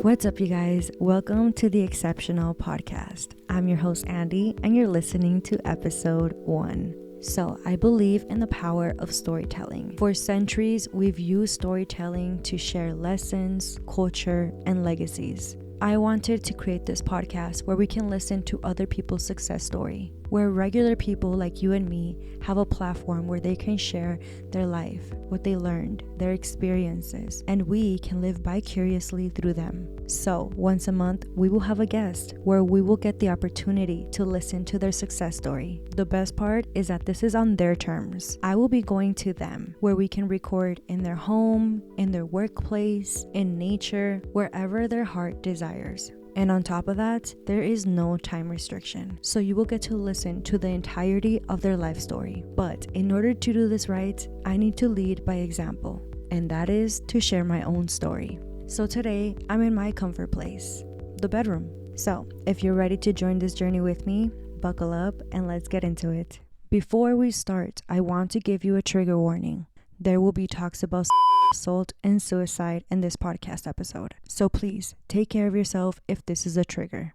What's up, you guys? Welcome to the Exceptional Podcast. I'm your host, Andy, and you're listening to episode 1. So, I believe in the power of storytelling. For centuries, we've used storytelling to share lessons, culture, and legacies. I wanted to create this podcast where we can listen to other people's success story, where regular people like you and me have a platform where they can share their life, what they learned, their experiences, and we can live vicariously through them. So, once a month, we will have a guest where we will get the opportunity to listen to their success story. The best part is that this is on their terms. I will be going to them where we can record in their home, in their workplace, in nature, wherever their heart desires. And on top of that, there is no time restriction. So you will get to listen to the entirety of their life story. But in order to do this right, I need to lead by example. And that is to share my own story. So today, I'm in my comfort place, the bedroom. So if you're ready to join this journey with me, buckle up and let's get into it. Before we start, I want to give you a trigger warning. There will be talks about assault and suicide in this podcast episode. So please take care of yourself if this is a trigger.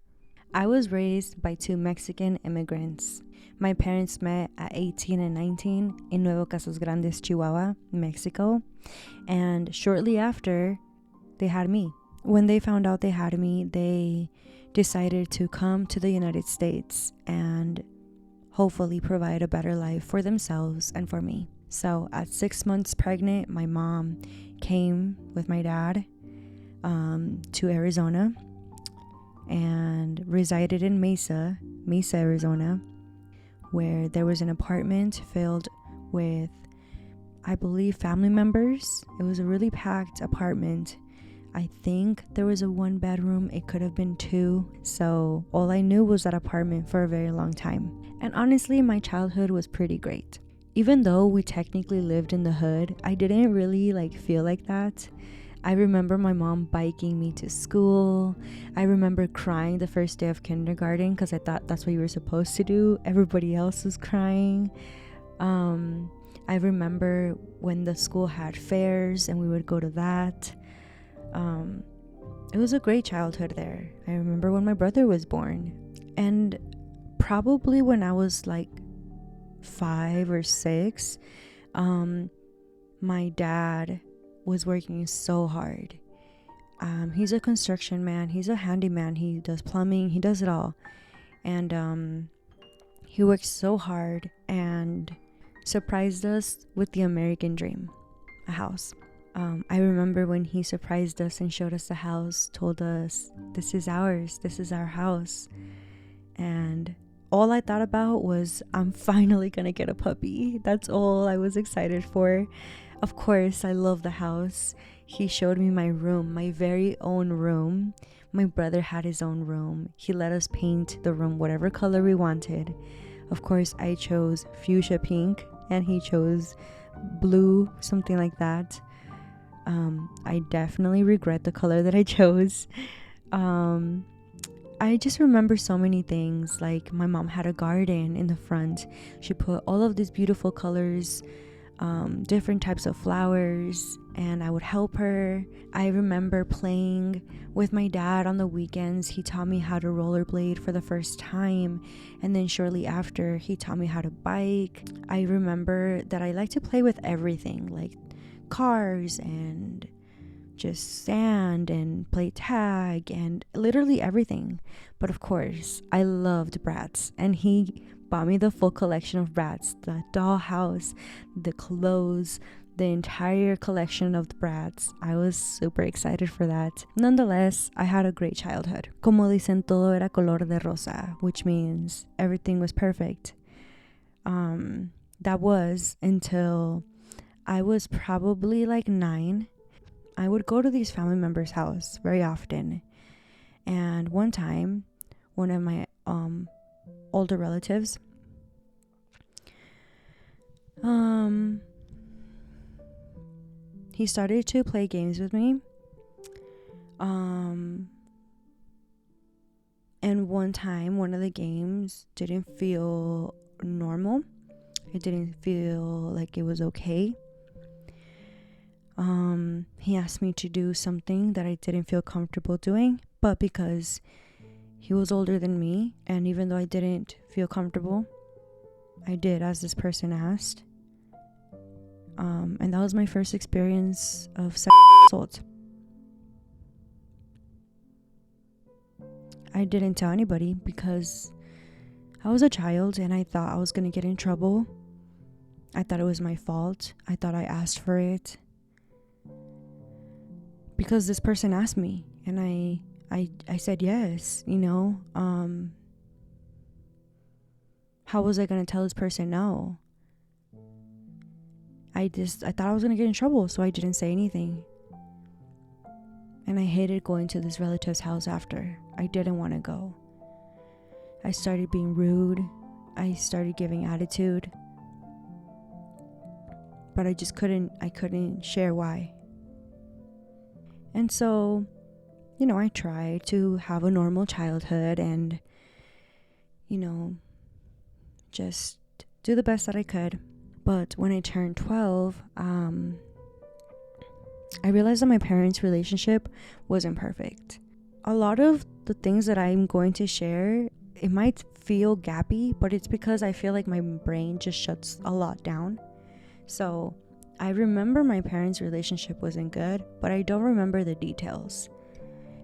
I was raised by 2 Mexican immigrants. My parents met at 18 and 19 in Nuevo Casas Grandes, Chihuahua, Mexico. And shortly after, they had me. When they found out they had me, they decided to come to the United States and hopefully provide a better life for themselves and for me. So at 6 months pregnant, my mom came with my dad to Arizona and resided in Mesa, Arizona, where there was an apartment filled with, I believe, family members. It was a really packed apartment. I think there was a 1-bedroom. It could have been 2. So all I knew was that apartment for a very long time. And honestly, my childhood was pretty great. Even though we technically lived in the hood, I didn't really feel like that. I remember my mom biking me to school. I remember crying the first day of kindergarten because I thought that's what you were supposed to do. Everybody else was crying. I remember when the school had fairs and we would go to that. It was a great childhood there. I remember when my brother was born. And probably when I was 5 or 6, my dad was working so hard. He's a construction man, he's a handyman, he does plumbing, he does it all. And he works so hard and surprised us with the American dream, a house. I remember when he surprised us and showed us the house, told us, this is ours, this is our house. And all I thought about was, I'm finally gonna get a puppy. That's all I was excited for. Of course, I love the house. He showed me my room, my very own room. My brother had his own room. He let us paint the room whatever color we wanted. Of course, I chose fuchsia pink and he chose blue, something like that. I definitely regret the color that I chose. I just remember so many things. Like my mom had a garden in the front. She put all of these beautiful colors, different types of flowers, and I would help her. I remember playing with my dad on the weekends. He taught me how to rollerblade for the first time, and then shortly after he taught me how to bike. I remember that I like to play with everything, like cars and just sand and play tag and literally everything. But of course, I loved Bratz, and he bought me the full collection of Bratz, the dollhouse, the clothes, the entire collection of the Bratz. I was super excited for that. Nonetheless, I had a great childhood. Como dicen, todo era color de rosa, which means everything was perfect. That was until I was probably 9. I would go to these family members' house very often. And one time, one of my older relatives, he started to play games with me. And one time, one of the games didn't feel normal. It didn't feel like it was okay. He asked me to do something that I didn't feel comfortable doing, but because he was older than me, and even though I didn't feel comfortable, I did as this person asked. And that was my first experience of sexual assault. I didn't tell anybody because I was a child and I thought I was going to get in trouble. I thought it was my fault. I thought I asked for it because this person asked me, and I said yes, how was I going to tell this person no? I thought I was going to get in trouble, so I didn't say anything. And I hated going to this relative's house after. I didn't want to go. I started being rude. I started giving attitude. But I couldn't share why. And so, I tried to have a normal childhood and, just do the best that I could. But when I turned 12, I realized that my parents' relationship wasn't perfect. A lot of the things that I'm going to share, it might feel gappy, but it's because I feel like my brain just shuts a lot down. So I remember my parents' relationship wasn't good, but I don't remember the details.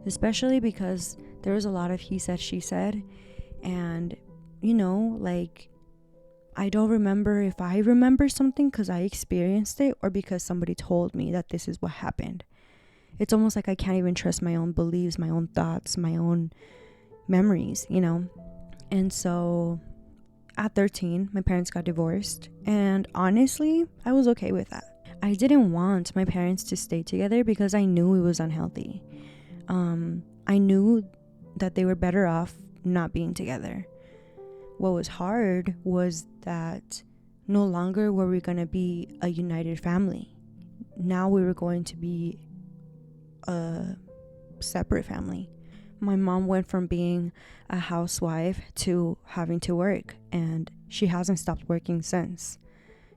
Especially because there was a lot of he said, she said. And, I don't remember if I remember something because I experienced it or because somebody told me that this is what happened. It's almost like I can't even trust my own beliefs, my own thoughts, my own memories, And so at 13, my parents got divorced. And honestly, I was okay with that. I didn't want my parents to stay together because I knew it was unhealthy. I knew that they were better off not being together. What was hard was that no longer were we going to be a united family. Now we were going to be a separate family. My mom went from being a housewife to having to work, and she hasn't stopped working since.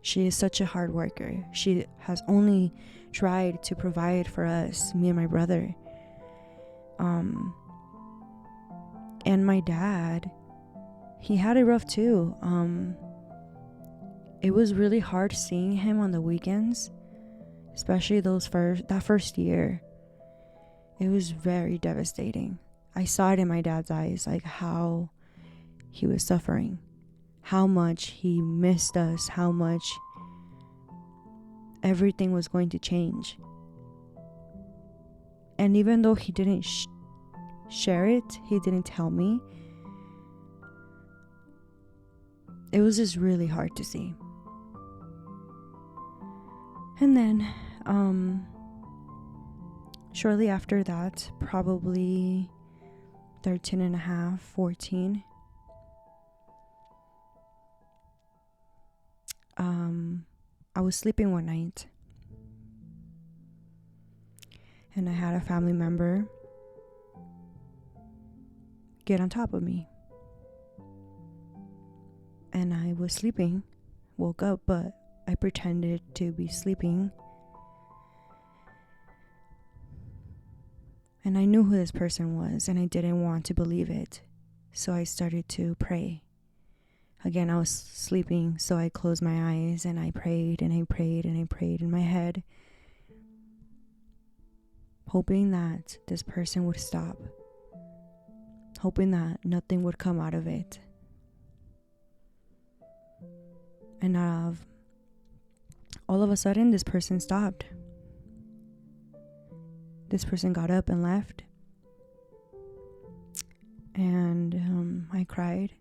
She is such a hard worker. She has only tried to provide for us, me and my brother. And my dad, he had it rough too. It was really hard seeing him on the weekends, especially that first year. It was very devastating. I saw it in my dad's eyes, like how he was suffering, how much he missed us, how much everything was going to change. And even though he didn't share it, he didn't tell me, it was just really hard to see. And then shortly after that, probably 13 and a half, 14, I was sleeping one night and I had a family member get on top of me. And I was sleeping, woke up, but I pretended to be sleeping. And I knew who this person was, and I didn't want to believe it. So I started to pray. Again, I was sleeping, so I closed my eyes and I prayed and I prayed and I prayed in my head, hoping that this person would stop, hoping that nothing would come out of it. And all of a sudden, this person stopped. This person got up and left. And I cried.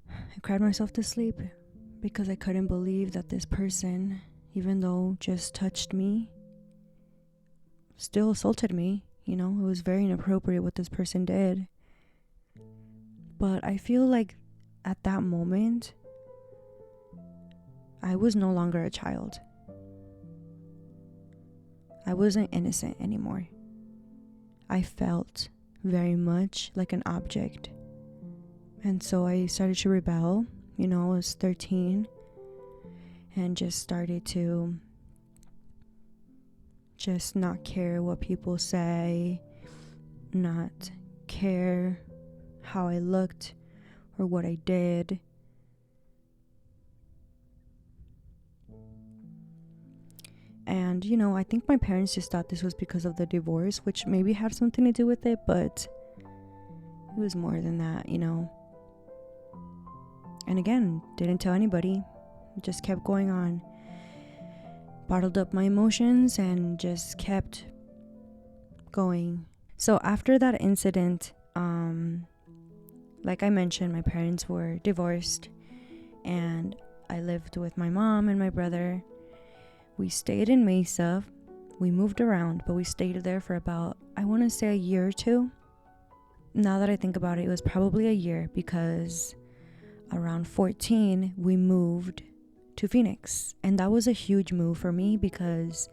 I cried myself to sleep because I couldn't believe that this person, even though just touched me, still assaulted me. It was very inappropriate what this person did. But I feel like at that moment, I was no longer a child. I wasn't innocent anymore. I felt very much like an object. And so I started to rebel. I was 13 and just started to just not care what people say, not care how I looked or what I did. And, I think my parents just thought this was because of the divorce, which maybe had something to do with it, but it was more than that, And again, didn't tell anybody, just kept going on. Bottled up my emotions and just kept going. So after that incident, like I mentioned, my parents were divorced and I lived with my mom and my brother. We stayed in Mesa. We moved around, but we stayed there for about, I want to say, a year or two. Now that I think about it, it was probably a year, because around 14, we moved to Phoenix. And that was a huge move for me, because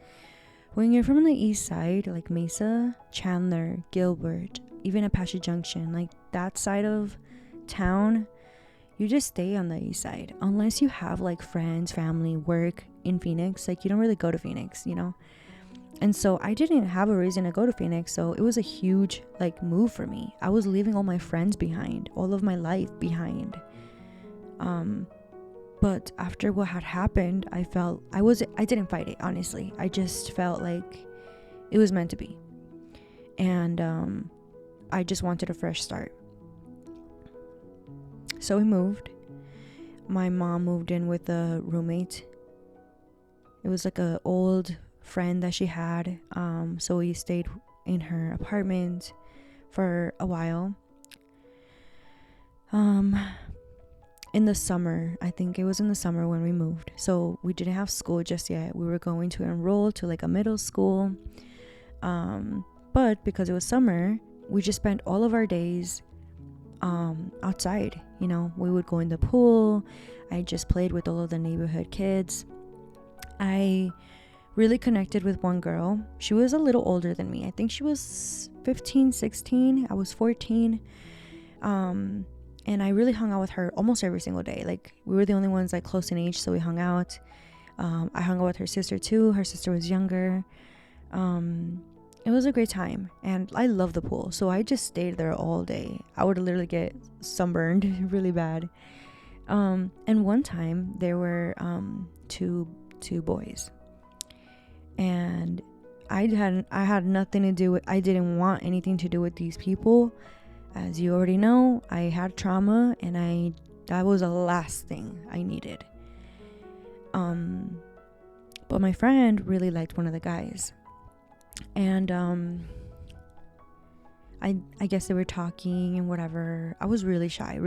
when you're from the east side, like Mesa, Chandler, Gilbert, even Apache Junction, like that side of town, you just stay on the east side. Unless you have like friends, family, work in Phoenix, like you don't really go to Phoenix, And so I didn't have a reason to go to Phoenix, so it was a huge like move for me. I was leaving all my friends behind, all of my life behind. But after what had happened, I didn't fight it, honestly. I just felt like it was meant to be. And I just wanted a fresh start. So we moved. My mom moved in with a roommate. It was like an old friend that she had. So we stayed in her apartment for a while. In the summer, I think it was in the summer when we moved. So we didn't have school just yet. We were going to enroll to like a middle school. But because it was summer, we just spent all of our days outside. We would go in the pool. I just played with all of the neighborhood kids. I really connected with one girl. She was a little older than me. I think she was 15, 16. I was 14. And I really hung out with her almost every single day. Like, we were the only ones like close in age, so we hung out. I hung out with her sister too. Her sister was younger. It was a great time, and I love the pool, so I just stayed there all day. I would literally get sunburned really bad. And one time there were two boys, and I had nothing to do with. I didn't want anything to do with these people. As you already know, I had trauma, and that was the last thing I needed. But my friend really liked one of the guys. And I guess they were talking and whatever. I was really shy.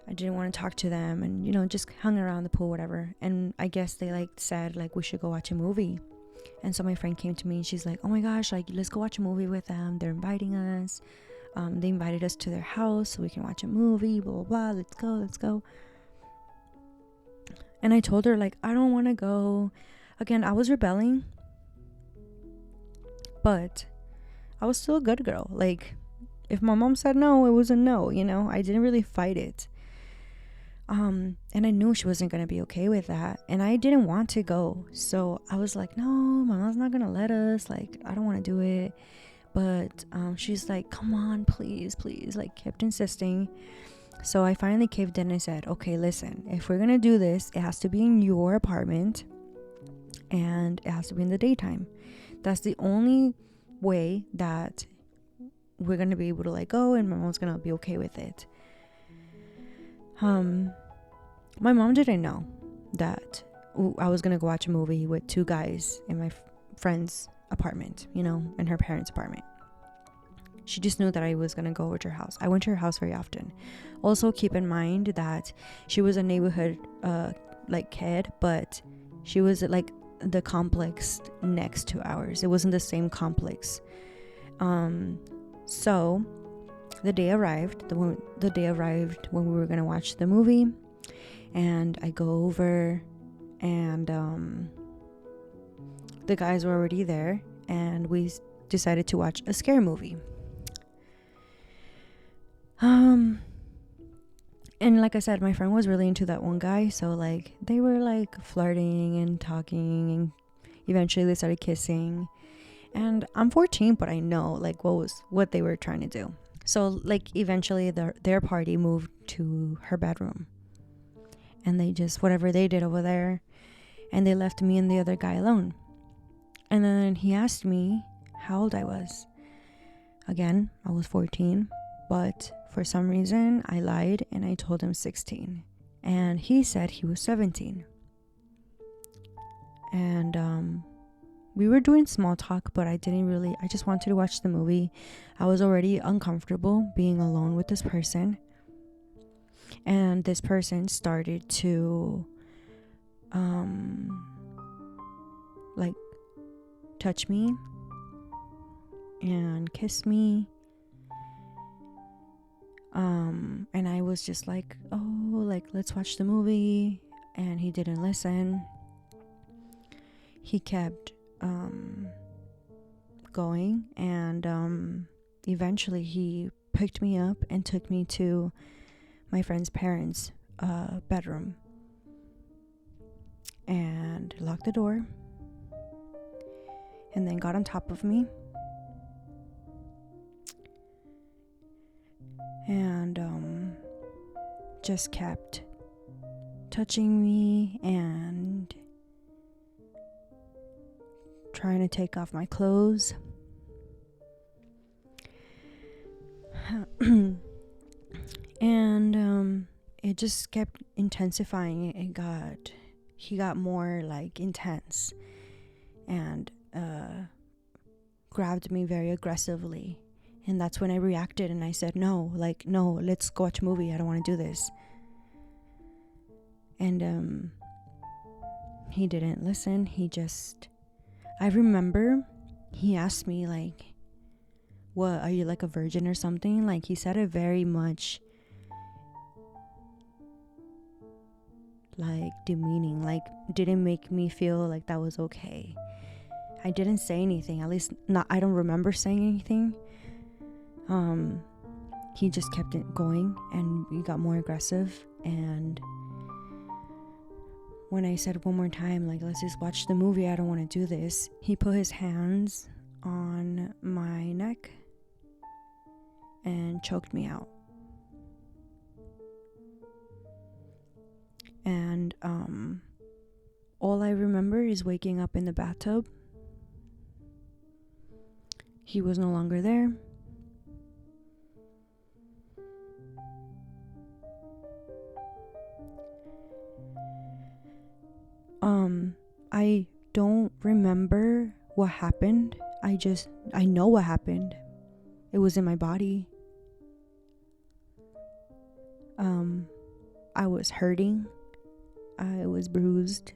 I didn't want to talk to them, and just hung around the pool, whatever. And I guess they said we should go watch a movie. And so my friend came to me and she's like, oh my gosh, let's go watch a movie with them. They're inviting us. They invited us to their house so we can watch a movie, blah blah blah. Let's go. And I told her I don't want to go. Again, I was rebelling, but I was still a good girl. If my mom said no, it was a no, I didn't really fight it. And I knew she wasn't going to be okay with that. And I didn't want to go. So I was like, no, my mom's not going to let us. I don't want to do it. But she's like, come on, please. Kept insisting. So I finally caved in and I said, okay, listen, if we're going to do this, it has to be in your apartment. And it has to be in the daytime. That's the only way that we're going to be able to go, and my mom's going to be okay with it. My mom didn't know that I was going to go watch a movie with two guys in my friend's apartment, in her parents' apartment. She just knew that I was going to go over to her house. I went to her house very often. Also, keep in mind that she was a neighborhood kid, but she was the complex next to ours. It wasn't the same complex. So the day arrived when we were gonna watch the movie, and I go over, and the guys were already there, and we decided to watch a scary movie. And like I said, my friend was really into that one guy, so they were flirting and talking, and Eventually they started kissing, and I'm 14, but I know like what they were trying to do. So like eventually their party moved to her bedroom, and they just whatever they did over there, and they left me and the other guy alone. And then he asked me how old I was. Again, I was 14, but for some reason I lied and I told him 16, and he said he was 17. And we were doing small talk, but I just wanted to watch the movie. I was already uncomfortable being alone with this person, and this person started to like touch me and kiss me, and I was just like, oh, like let's watch the movie, and he didn't listen. He kept going, and eventually he picked me up and took me to my friend's parents' bedroom and locked the door, and then got on top of me and just kept touching me and trying to take off my clothes. And it just kept intensifying. He got more like intense, and grabbed me very aggressively. And that's when I reacted and I said, no, let's go watch a movie. I don't want to do this. And he didn't listen. I remember he asked me like, what, are you like a virgin or something? Like he said it very much like demeaning, like didn't make me feel like that was okay. I didn't say anything, at least not, I don't remember saying anything. He just kept it going, and he got more aggressive. And when I said one more time, like, let's just watch the movie, I don't want to do this, he put his hands on my neck and choked me out. And all I remember is waking up in the bathtub. He was no longer there. I don't remember what happened. I know what happened. It was in my body. I was hurting. I was bruised.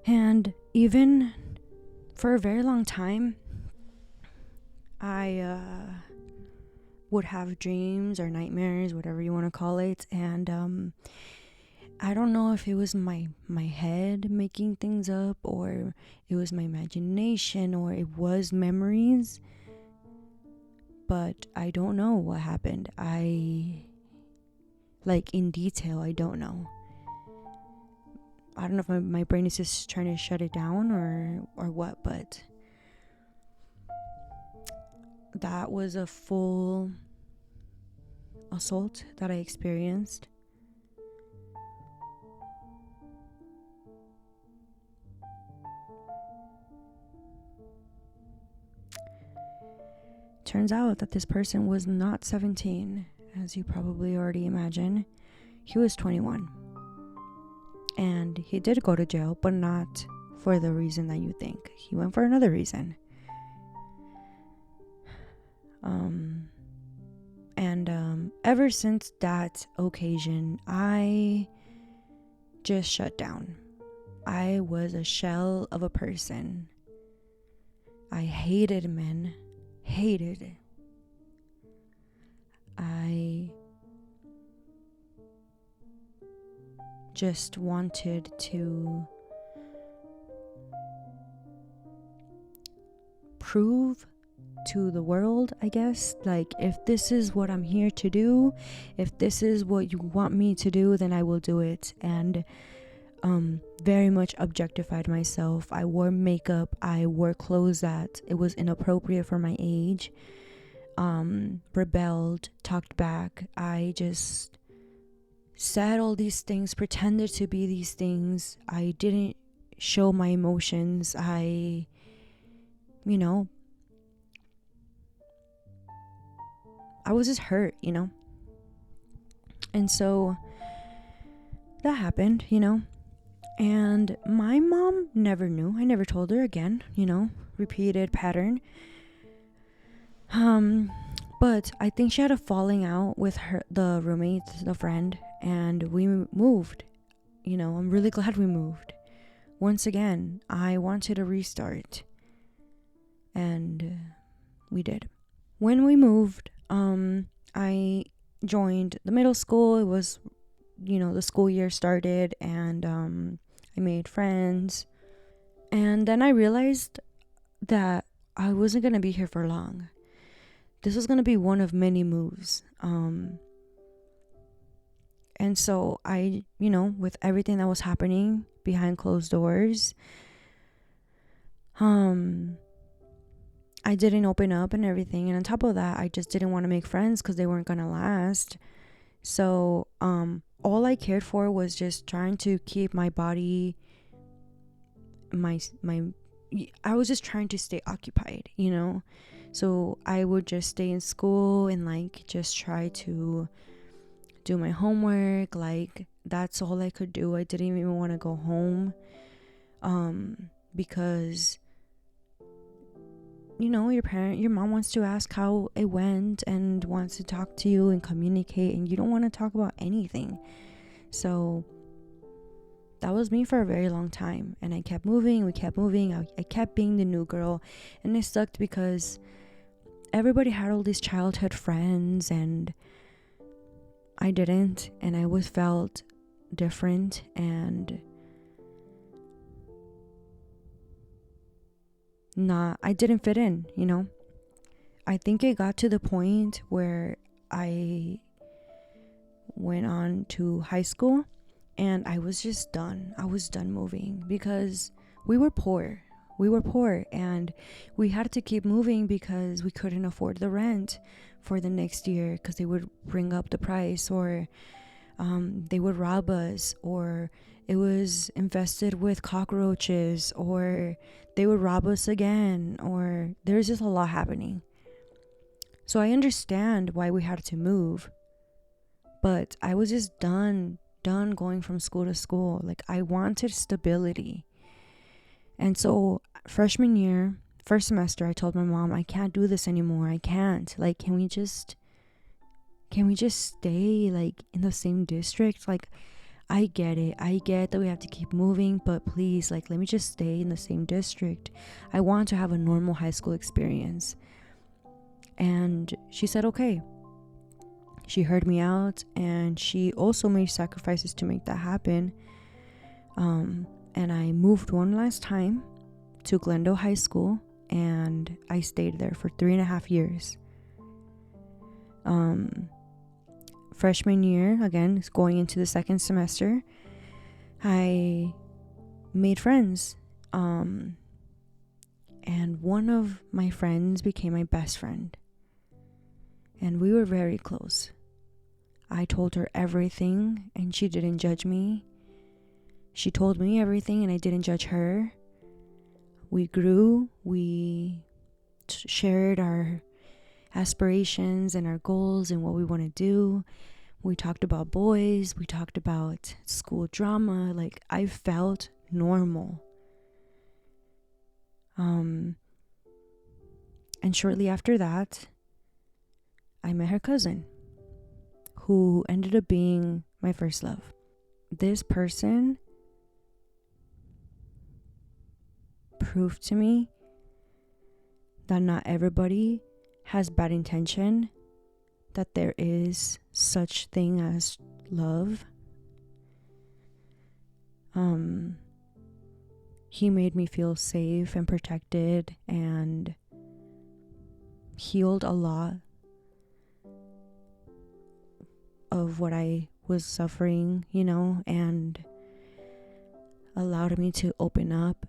And even for a very long time, I would have dreams or nightmares, whatever you want to call it, and I don't know if it was my head making things up, or it was my imagination, or it was memories, but I don't know what happened. Like in detail, I don't know. I don't know if my brain is just trying to shut it down or what, but that was a full assault that I experienced. Turns out that this person was not 17, as you probably already imagine. He was 21. And he did go to jail, but not for the reason that you think. He went for another reason. And ever since that occasion, I just shut down. I was a shell of a person. I hated men. Hated. I just wanted to prove to the world, I guess, like, if this is what I'm here to do, if this is what you want me to do, then I will do it. And very much objectified myself. I wore makeup. I wore clothes that it was inappropriate for my age. Rebelled, talked back. I just said all these things, pretended to be these things. I didn't show my emotions. I was just hurt, And so that happened, And my mom never knew. I never told her again, repeated pattern. But I think she had a falling out with the roommate, the friend, and we moved. I'm really glad we moved. Once again, I wanted a restart. And we did. When we moved, I joined the middle school. It was, the school year started, and I made friends. And then I realized that I wasn't going to be here for long. This was going to be one of many moves. And so I, with everything that was happening behind closed doors, I didn't open up and everything. And on top of that, I just didn't want to make friends because they weren't going to last. So all I cared for was just trying to keep my body, I was just trying to stay occupied, So I would just stay in school and just try to do my homework. That's all I could do. I didn't even want to go home because your mom wants to ask how it went and wants to talk to you and communicate, and you don't want to talk about anything. So that was me for a very long time, and I kept moving. We kept moving. I kept being the new girl, and it sucked because everybody had all these childhood friends and I didn't, and I always felt different, and I didn't fit in, I think it got to the point where I went on to high school and I was just done. I was done moving because we were poor. And we had to keep moving because we couldn't afford the rent for the next year because they would bring up the price, or they would rob us, or it was infested with cockroaches, or they would rob us again, or there's just a lot happening. So I understand why we had to move, but I was just done going from school to school. I wanted stability. And so freshman year, first semester, I told my mom, I can't do this anymore. I can't. Can we just stay in the same district? I get it. I get that we have to keep moving, but please, let me just stay in the same district. I want to have a normal high school experience. And she said, okay. She heard me out, and she also made sacrifices to make that happen. And I moved one last time to Glendale High School, and I stayed there for 3.5 years. Freshman year, again, going into the second semester, I made friends. And one of my friends became my best friend. And we were very close. I told her everything, and she didn't judge me. She told me everything, and I didn't judge her. We grew. We shared our aspirations and our goals and what we want to do. We talked about boys. We talked about school drama. I felt normal. And shortly after that, I met her cousin, who ended up being my first love. This person proved to me that not everybody has bad intention, that there is such thing as love. He made me feel safe and protected and healed a lot of what I was suffering, and allowed me to open up.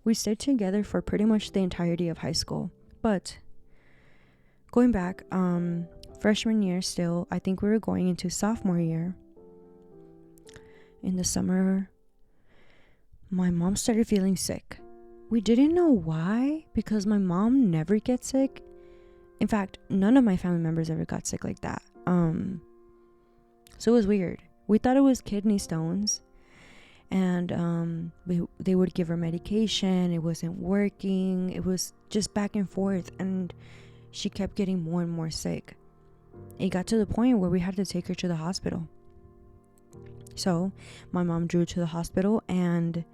We stayed together for pretty much the entirety of high school. But going back, freshman year still, I think we were going into sophomore year. In the summer, my mom started feeling sick. We didn't know why, because my mom never gets sick. In fact, none of my family members ever got sick like that. So it was weird. We thought it was kidney stones, and they would give her medication. It wasn't working. It was just back and forth, and she kept getting more and more sick. It got to the point where we had to take her to the hospital. So my mom drew to the hospital, and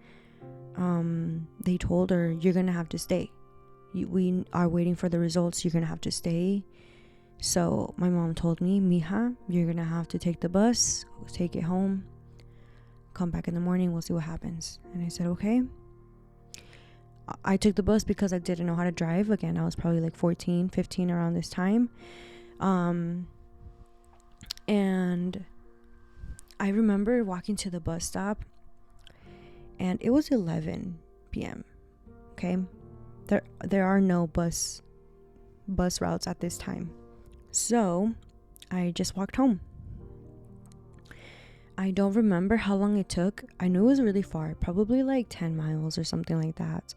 they told her, you're gonna have to stay. We are waiting for the results. You're gonna have to stay. So my mom told me, mija, you're gonna have to take the bus, take it home, come back in the morning, we'll see what happens. And I said, okay. I took the bus because I didn't know how to drive. Again, I was probably like 14, 15 around this time. And I remember walking to the bus stop, and it was 11 p.m. Okay, there are no bus routes at this time, so I just walked home. I don't remember how long it took. I knew it was really far, probably like 10 miles or something like that.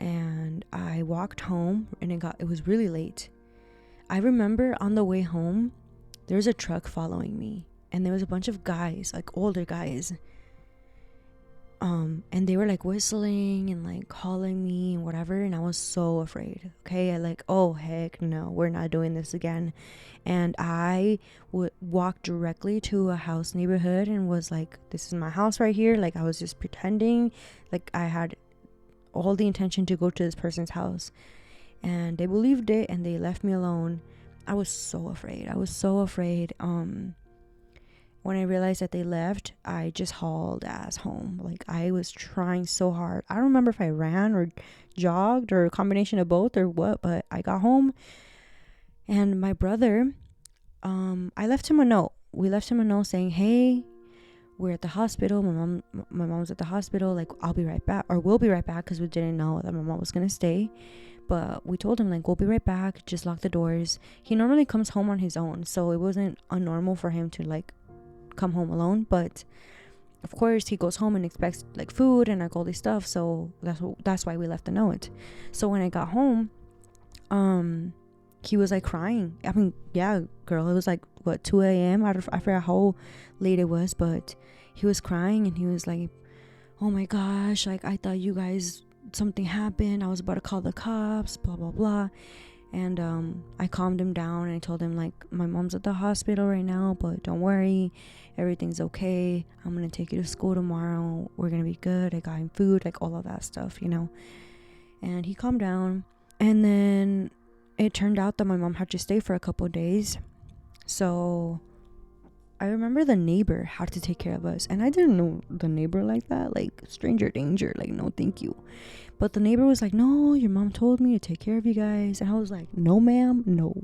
And I walked home, and it was really late. I remember on the way home, there was a truck following me, and there was a bunch of guys, like older guys, and they were like whistling and like calling me and whatever, and I was so afraid. Okay, I like, oh heck no, we're not doing this again. And I would walk directly to a house neighborhood and was like, this is my house right here. Like, I was just pretending like I had all the intention to go to this person's house, and they believed it, and they left me alone. I was so afraid. When I realized that they left, I just hauled ass home. Like, I was trying so hard. I don't remember if I ran or jogged or a combination of both or what, but I got home. And my brother, I left him a note. We left him a note saying, hey, we're at the hospital. My mom's at the hospital. Like, I'll be right back, or we'll be right back, because we didn't know that my mom was going to stay. But we told him, like, we'll be right back. Just lock the doors. He normally comes home on his own, so it wasn't unnormal for him to, like, come home alone. But of course, he goes home and expects, like, food and, like, all this stuff. So that's why we left the note. So when I got home, he was, like, crying. I mean, yeah, girl, it was, like, what, 2 a.m.? I forgot how late it was, but he was crying, and he was like, oh my gosh, like, I thought you guys, something happened. I was about to call the cops, blah blah blah. And I calmed him down, and I told him, like, my mom's at the hospital right now, but don't worry, everything's okay. I'm gonna take you to school tomorrow. We're gonna be good. I got him food, like, all of that stuff, you know. And he calmed down. And then it turned out that my mom had to stay for a couple of days. So I remember the neighbor had to take care of us, and I didn't know the neighbor like that, like, stranger danger, like, no thank you. But the neighbor was like, no, your mom told me to take care of you guys. And I was like, no ma'am, no.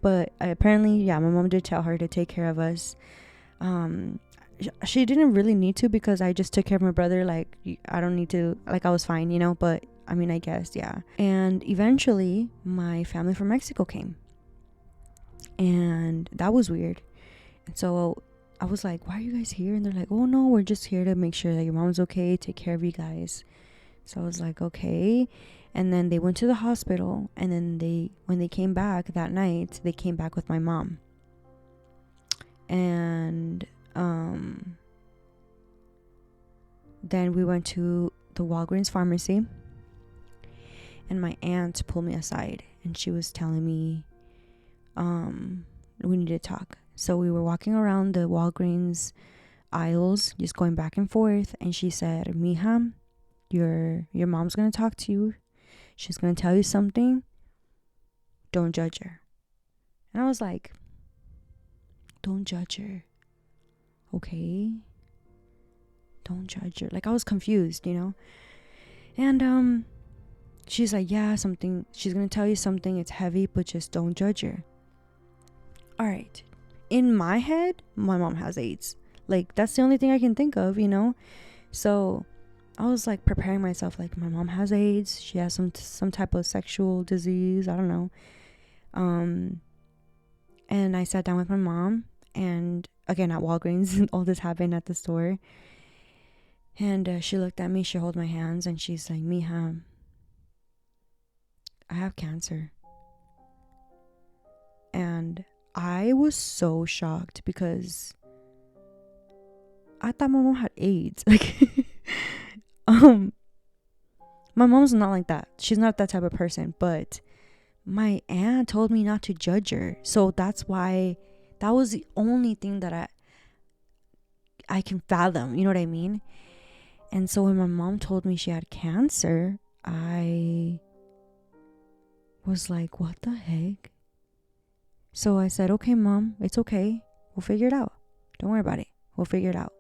But apparently, yeah, my mom did tell her to take care of us. She didn't really need to, because I just took care of my brother. Like, I don't need to, like, I was fine, you know. But I mean, I guess, yeah. And eventually my family from Mexico came, and that was weird. And so I was like, why are you guys here? And they're like, oh no, we're just here to make sure that your mom's okay, take care of you guys. So I was like, okay. And then they went to the hospital, and then when they came back that night, they came back with my mom. And then we went to the Walgreens pharmacy, and my aunt pulled me aside, and she was telling me we need to talk. So we were walking around the Walgreens aisles, just going back and forth, and she said, mija, your mom's gonna talk to you. She's gonna tell you something. Don't judge her. And I was like, don't judge her. Okay? Don't judge her. Like, I was confused, you know? And she's like, yeah, she's gonna tell you something. It's heavy, but just don't judge her. All right. In my head, my mom has AIDS. Like, that's the only thing I can think of, you know? So I was like preparing myself, like, my mom has AIDS, she has some type of sexual disease, I don't know. And I sat down with my mom, and again at Walgreens, all this happened at the store. And she looked at me, she held my hands, and she's like, Mija, I have cancer. And I was so shocked because I thought my mom had AIDS. Like, my mom's not like that. She's not that type of person. But my aunt told me not to judge her. So that's why, that was the only thing that I can fathom. You know what I mean? And so when my mom told me she had cancer, I was like, what the heck? So I said, okay, Mom, it's okay. We'll figure it out. Don't worry about it. We'll figure it out.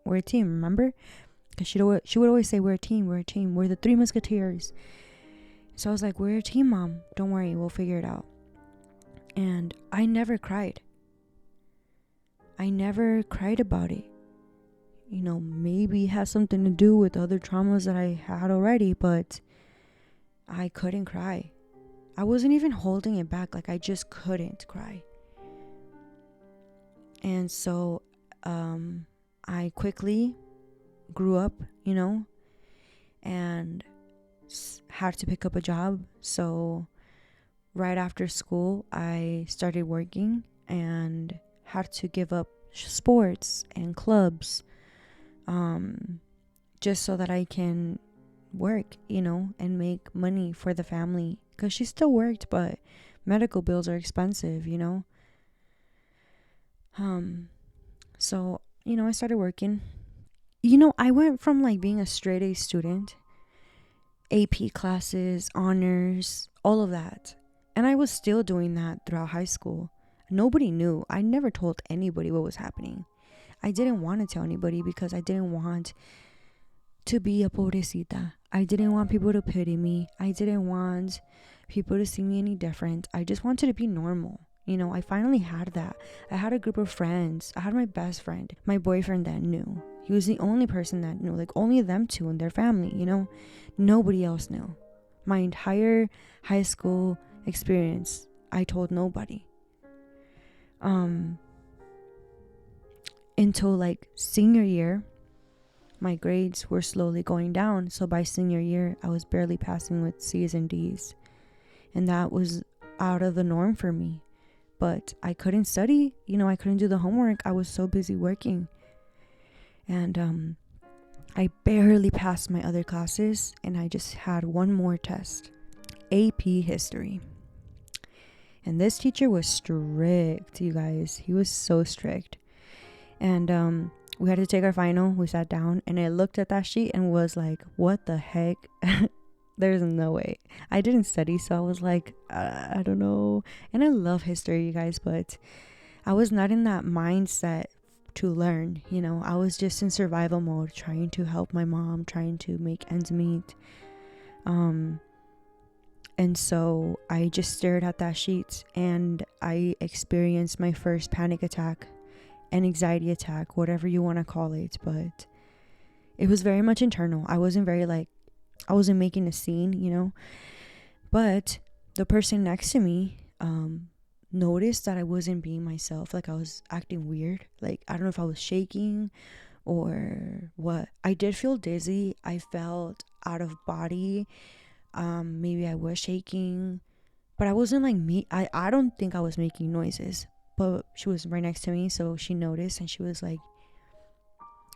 We're a team, remember? Because she would always say, we're a team. We're the Three Musketeers. So I was like, we're a team, Mom. Don't worry. We'll figure it out. And I never cried. I never cried about it. You know, maybe it has something to do with other traumas that I had already, but I couldn't cry. I wasn't even holding it back. Like, I just couldn't cry. And so I quickly grew up, you know, and had to pick up a job. So right after school, I started working and had to give up sports and clubs, just so that I can work, you know, and make money for the family. Because she still worked, but medical bills are expensive, you know. So, you know, I started working. You know, I went from like being a straight A student, AP classes, honors, all of that. And I was still doing that throughout high school. Nobody knew. I never told anybody what was happening. I didn't want to tell anybody because I didn't want to be a pobrecita. I didn't want people to pity me. I didn't want people to see me any different. I just wanted to be normal. You know, I finally had that. I had a group of friends. I had my best friend, my boyfriend that knew. He was the only person that knew, like only them two and their family, you know. Nobody else knew. My entire high school experience, I told nobody. Until like senior year, my grades were slowly going down. So by senior year, I was barely passing with C's and D's. And that was out of the norm for me. But I couldn't study. You know, I couldn't do the homework. I was so busy working. And I barely passed my other classes. And I just had one more test. AP History. And this teacher was strict, you guys. He was so strict. And we had to take our final. We sat down and I looked at that sheet and was like, what the heck? There's no way. I didn't study, so I was like, I don't know. And I love history, you guys, but I was not in that mindset to learn. You know, I was just in survival mode, trying to help my mom, trying to make ends meet. And so I just stared at that sheet and I experienced my first panic attack, an anxiety attack, whatever you want to call it. But it was very much internal. I wasn't making a scene, you know. But the person next to me noticed that I wasn't being myself. Like, I was acting weird. Like, I don't know if I was shaking or what. I did feel dizzy. I felt out of body. Maybe I was shaking, but I wasn't like me. I don't think I was making noises. But she was right next to me, so she noticed and she was like,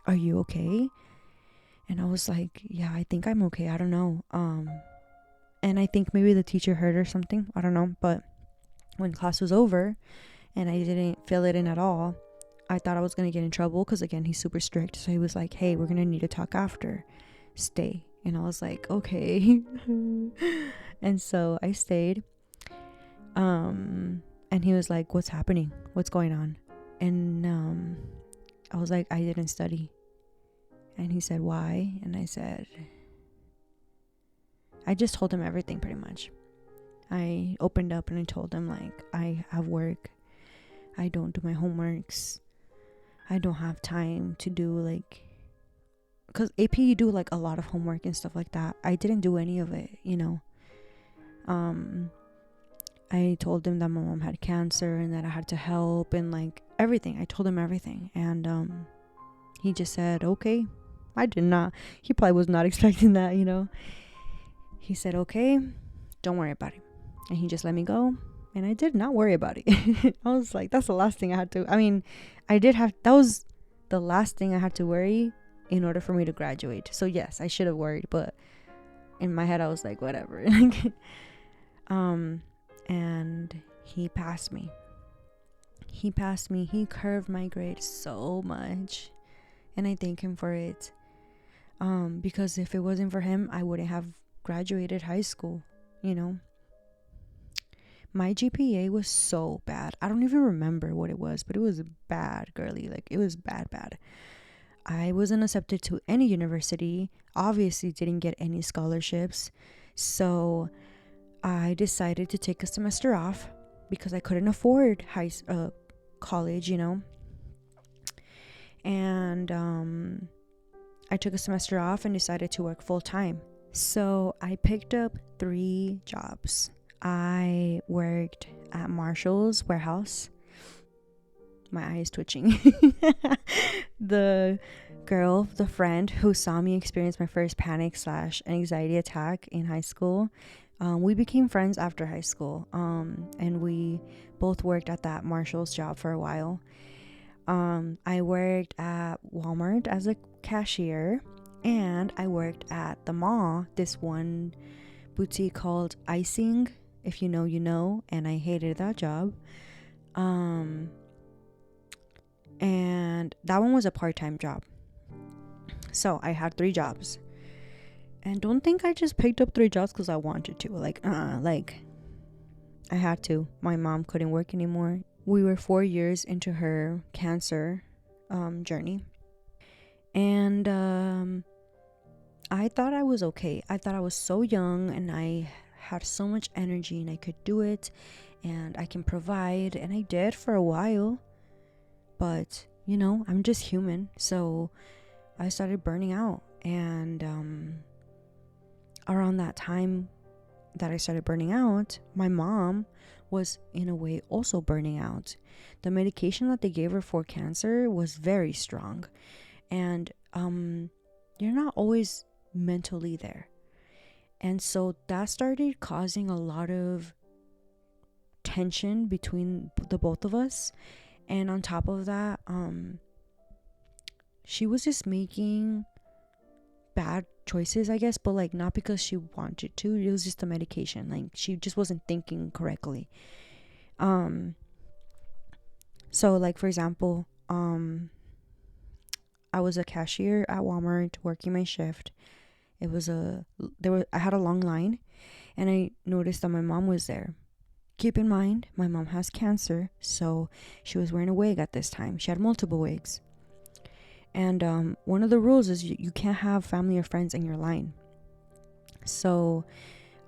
"Are you okay?" And I was like, "Yeah, I think I'm okay. I don't know." And I think maybe the teacher heard or something. I don't know. But when class was over and I didn't fill it in at all, I thought I was going to get in trouble because, again, he's super strict. So he was like, "Hey, we're going to need to talk after. Stay." And I was like, "Okay." And so I stayed. And he was like, "What's happening? What's going on?" And I was like, "I didn't study." And he said, "Why?" And I said, I just told him everything pretty much. I opened up and I told him, like, I have work. I don't do my homeworks. I don't have time to do like, because AP you do like a lot of homework and stuff like that. I didn't do any of it, I told him that my mom had cancer and that I had to help and like everything. I told him everything, and he just said okay. I did not. He probably was not expecting that, He said okay, don't worry about it, and he just let me go. And I did not worry about it. I was like, that's the last thing I had to. I mean, that was the last thing I had to worry in order for me to graduate. So yes, I should have worried, but in my head I was like, whatever. And he passed me. He curved my grade so much, and I thank him for it. Because if it wasn't for him, I wouldn't have graduated high school, My GPA was so bad. I don't even remember what it was, but it was bad, girly. Like, it was bad. I wasn't accepted to any university. Obviously didn't get any scholarships. So I decided to take a semester off because I couldn't afford college, And I took a semester off and decided to work full time. So I picked up 3 jobs. I worked at Marshall's warehouse. My eye is twitching. The friend who saw me experience my first panic/anxiety attack in high school, we became friends after high school. And we both worked at that Marshall's job for a while. I worked at Walmart as a cashier, and I worked at the mall, this one boutique called Icing. If you know, you know. And I hated that job. And that one was a part-time job. So I had 3 jobs. And don't think I just picked up 3 jobs because I wanted to. Like I had to. My mom couldn't work anymore. We were 4 years into her cancer journey. And I thought I was okay. I thought I was so young and I had so much energy and I could do it and I can provide, and I did for a while. But, I'm just human. So I started burning out. And around that time that I started burning out, my mom was in a way also burning out. The medication that they gave her for cancer was very strong. And you're not always mentally there. And so that started causing a lot of tension between the both of us. And on top of that, she was just making bad choices, I guess, but like not because she wanted to. It was just the medication. Like, she just wasn't thinking correctly. So like, for example, I was a cashier at Walmart working my shift. I had a long line, and I noticed that my mom was there. Keep in mind, my mom has cancer, so she was wearing a wig at this time. She had multiple wigs. And one of the rules is you can't have family or friends in your line. So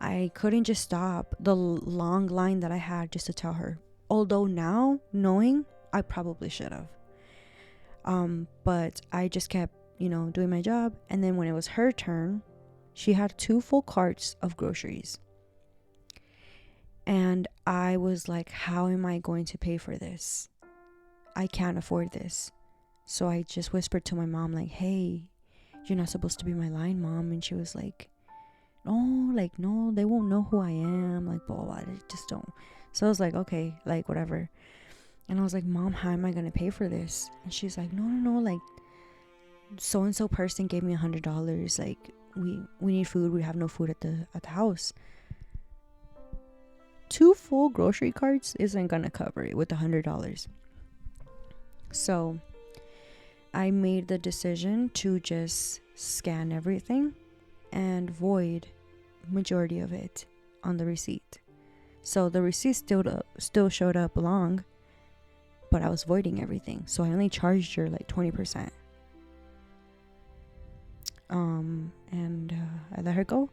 I couldn't just stop the long line that I had just to tell her. Although now, knowing, I probably should have. But I just kept, doing my job. And then when it was her turn, she had 2 full carts of groceries. And I was like, how am I going to pay for this? I can't afford this. So I just whispered to my mom, like, hey, you're not supposed to be my line, Mom. And she was like, no, they won't know who I am. Like, blah, blah, blah. Just don't. So I was like, okay, like, whatever. And I was like, Mom, how am I going to pay for this? And she's like, no, like, so-and-so person gave me $100. Like, we need food. We have no food at the house. 2 full grocery carts isn't going to cover it with $100. So I made the decision to just scan everything and void majority of it on the receipt. So the receipt still showed up long, but I was voiding everything. So I only charged her like 20%. And I let her go.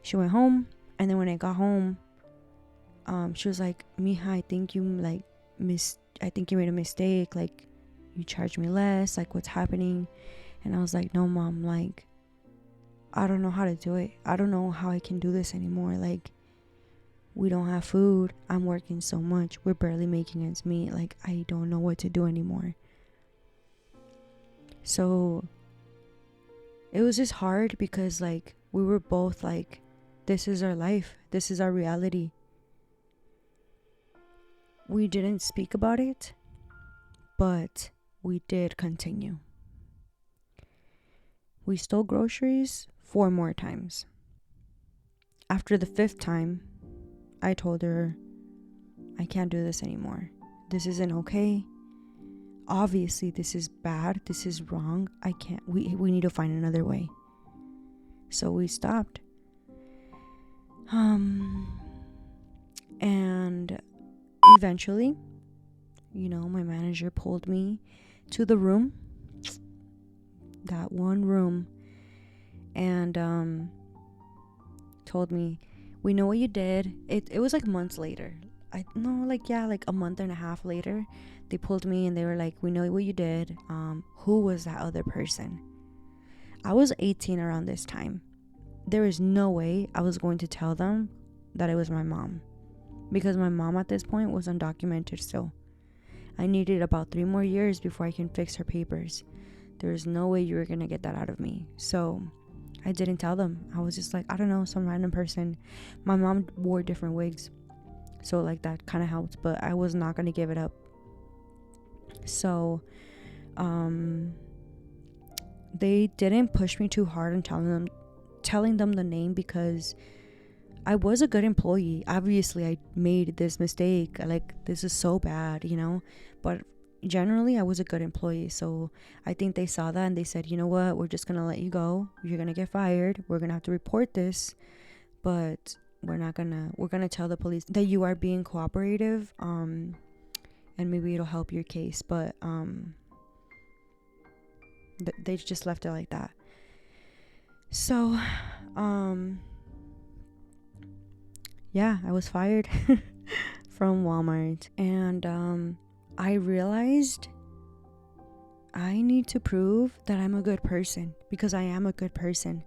She went home, and then when I got home, she was like, Mija, I think you made a mistake. Like, you charge me less, like what's happening? And I was like, no mom, like I don't know how to do it. I don't know how I can do this anymore. Like, we don't have food. I'm working so much. We're barely making ends meet. Like, I don't know what to do anymore. So it was just hard because like we were both like, this is our life. This is our reality. We didn't speak about it, but we did continue. We stole groceries 4 more times. After the 5th time, I told her, I can't do this anymore. This isn't okay. Obviously, this is bad. This is wrong. I can't. We need to find another way. So we stopped. And eventually, my manager pulled me to the room, that one room, and told me, we know what you did. It was like months later. Like a month and a half later, they pulled me and they were like, we know what you did. Who was that other person? I was 18 around this time. There is no way I was going to tell them that it was my mom, because my mom at this point was undocumented still. I needed about 3 more years before I can fix her papers. There's no way you were gonna get that out of me. So I didn't tell them. I was just like, I don't know, some random person. My mom wore different wigs, so like that kind of helped, but I was not gonna give it up. So they didn't push me too hard on telling them the name, because I was a good employee. Obviously I made this mistake, like this is so bad, but generally I was a good employee. So I think they saw that and they said, you know what, we're just gonna let you go. You're gonna get fired. We're gonna have to report this, but we're gonna tell the police that you are being cooperative, and maybe it'll help your case. But they just left it like that. So I was fired from Walmart, and I realized I need to prove that I'm a good person, because I am a good person.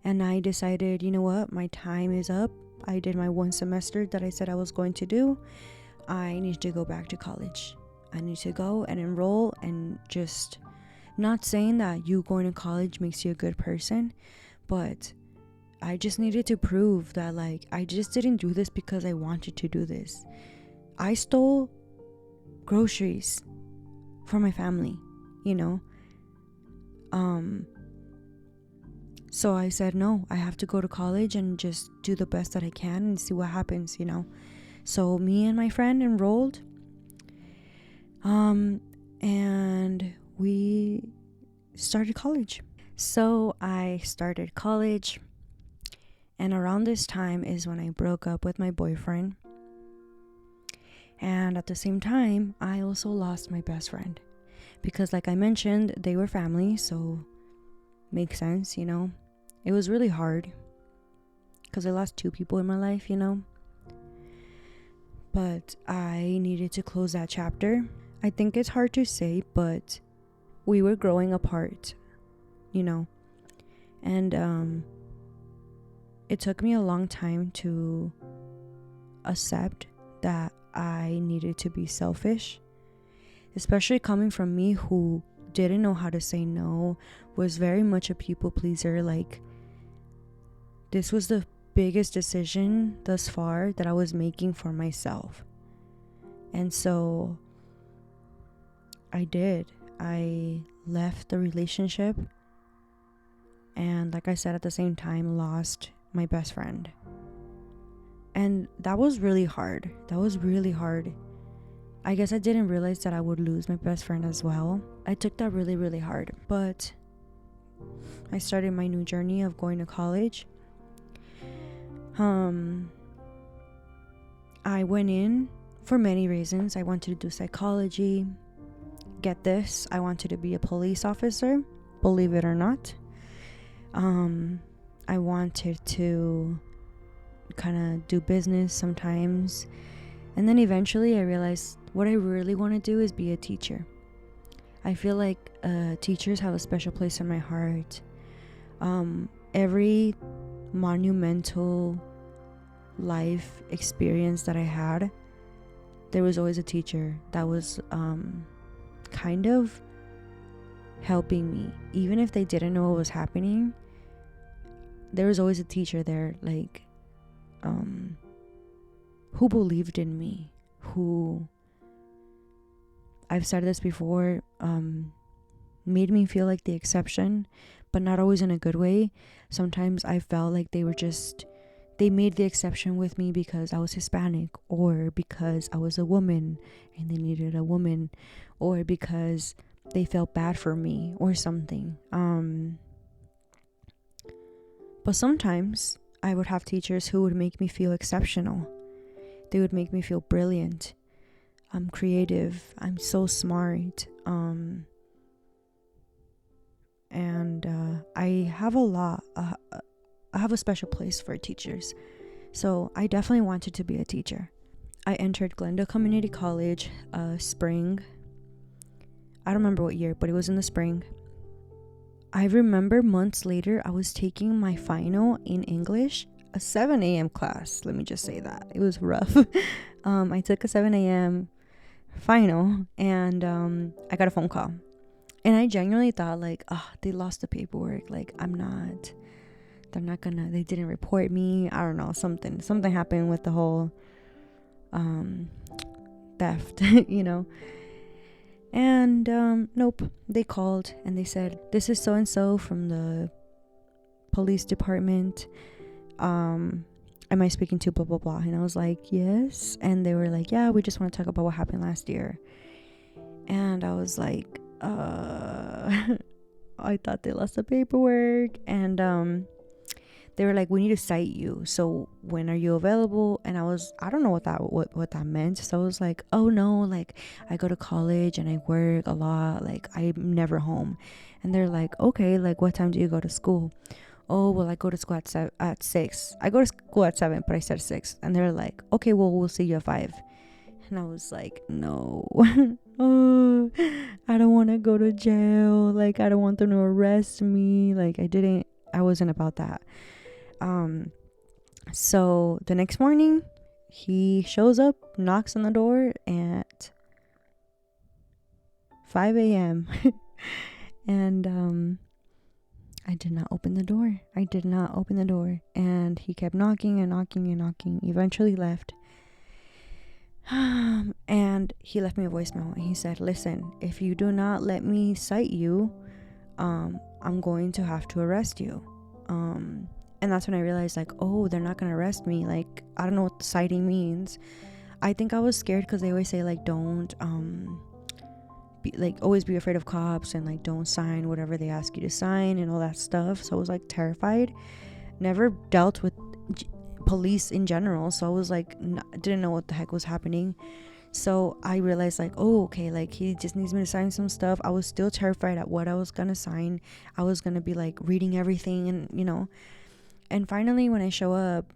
And I decided, you know what, my time is up. I did my 1 semester that I said I was going to do. I need to go back to college. I need to go and enroll, and just, not saying that you going to college makes you a good person, but I just needed to prove that, like, I just didn't do this because I wanted to do this. I stole groceries for my family, so I said, no, I have to go to college and just do the best that I can and see what happens, So me and my friend enrolled, and we started college. So I started college, and around this time is when I broke up with my boyfriend. And at the same time, I also lost my best friend, because like I mentioned, they were family, so makes sense, It was really hard because I lost 2 people in my life, But I needed to close that chapter. I think it's hard to say, but we were growing apart, And it took me a long time to accept that I needed to be selfish, especially coming from me, who didn't know how to say no, was very much a people pleaser. Like, this was the biggest decision thus far that I was making for myself. And so I did. I left the relationship, and like I said, at the same time, lost my best friend. And that was really hard. I guess I didn't realize that I would lose my best friend as well. I took that really, really hard. But I started my new journey of going to college. I went in for many reasons. I wanted to do psychology. Get this, I wanted to be a police officer, believe it or not. I wanted to kind of do business sometimes. And then eventually I realized what I really want to do is be a teacher. I feel like teachers have a special place in my heart. Every monumental life experience that I had, there was always a teacher that was kind of helping me. Even if they didn't know what was happening, there was always a teacher there, like, who believed in me, who, I've said this before, made me feel like the exception, but not always in a good way. Sometimes I felt like they made the exception with me because I was Hispanic, or because I was a woman and they needed a woman, or because they felt bad for me or something. But sometimes I would have teachers who would make me feel exceptional. They would make me feel brilliant. I'm creative. I'm so smart. And I have I have a special place for teachers. So I definitely wanted to be a teacher. I entered Glendale Community College spring. I don't remember what year, but it was in the spring. I remember months later, I was taking my final in English, a 7 a.m. class. Let me just say that. It was rough. I took a 7 a.m. final, and I got a phone call. And I genuinely thought, like, they lost the paperwork. Like, they didn't report me. I don't know, something happened with the whole theft, you know. And nope, they called and they said, this is so and so from the police department. Am I speaking to blah blah blah? And I was like, yes. And they were like, yeah, we just want to talk about what happened last year. And I was like, I thought they lost the paperwork. And they were like, we need to cite you, so when are you available? And I don't know what that meant. So I was like, oh no, like, I go to college and I work a lot, like, I'm never home. And they're like, okay, like, what time do you go to school? Oh, well, I go to school at 6. I go to school at 7, but I said 6. And they're like, okay, well, we'll see you at 5. And I was like, no. Oh, I don't want to go to jail. Like, I don't want them to arrest me. Like, I wasn't about that. So the next morning, he shows up, knocks on the door at 5 a.m. And I did not open the door. And he kept knocking and knocking and knocking. Eventually left. And he left me a voicemail. And he said, listen, if you do not let me cite you, I'm going to have to arrest you. And that's when I realized, like, oh, they're not gonna arrest me. Like, I don't know what citing means. I think I was scared because they always say, like, don't always be afraid of cops, and like, don't sign whatever they ask you to sign and all that stuff. So I was like terrified. Never dealt with police in general, so I was like, didn't know what the heck was happening. So I realized, like, oh, okay, like, he just needs me to sign some stuff. I was still terrified at what I was gonna sign. I was gonna be like reading everything, and you know. And finally, when I show up,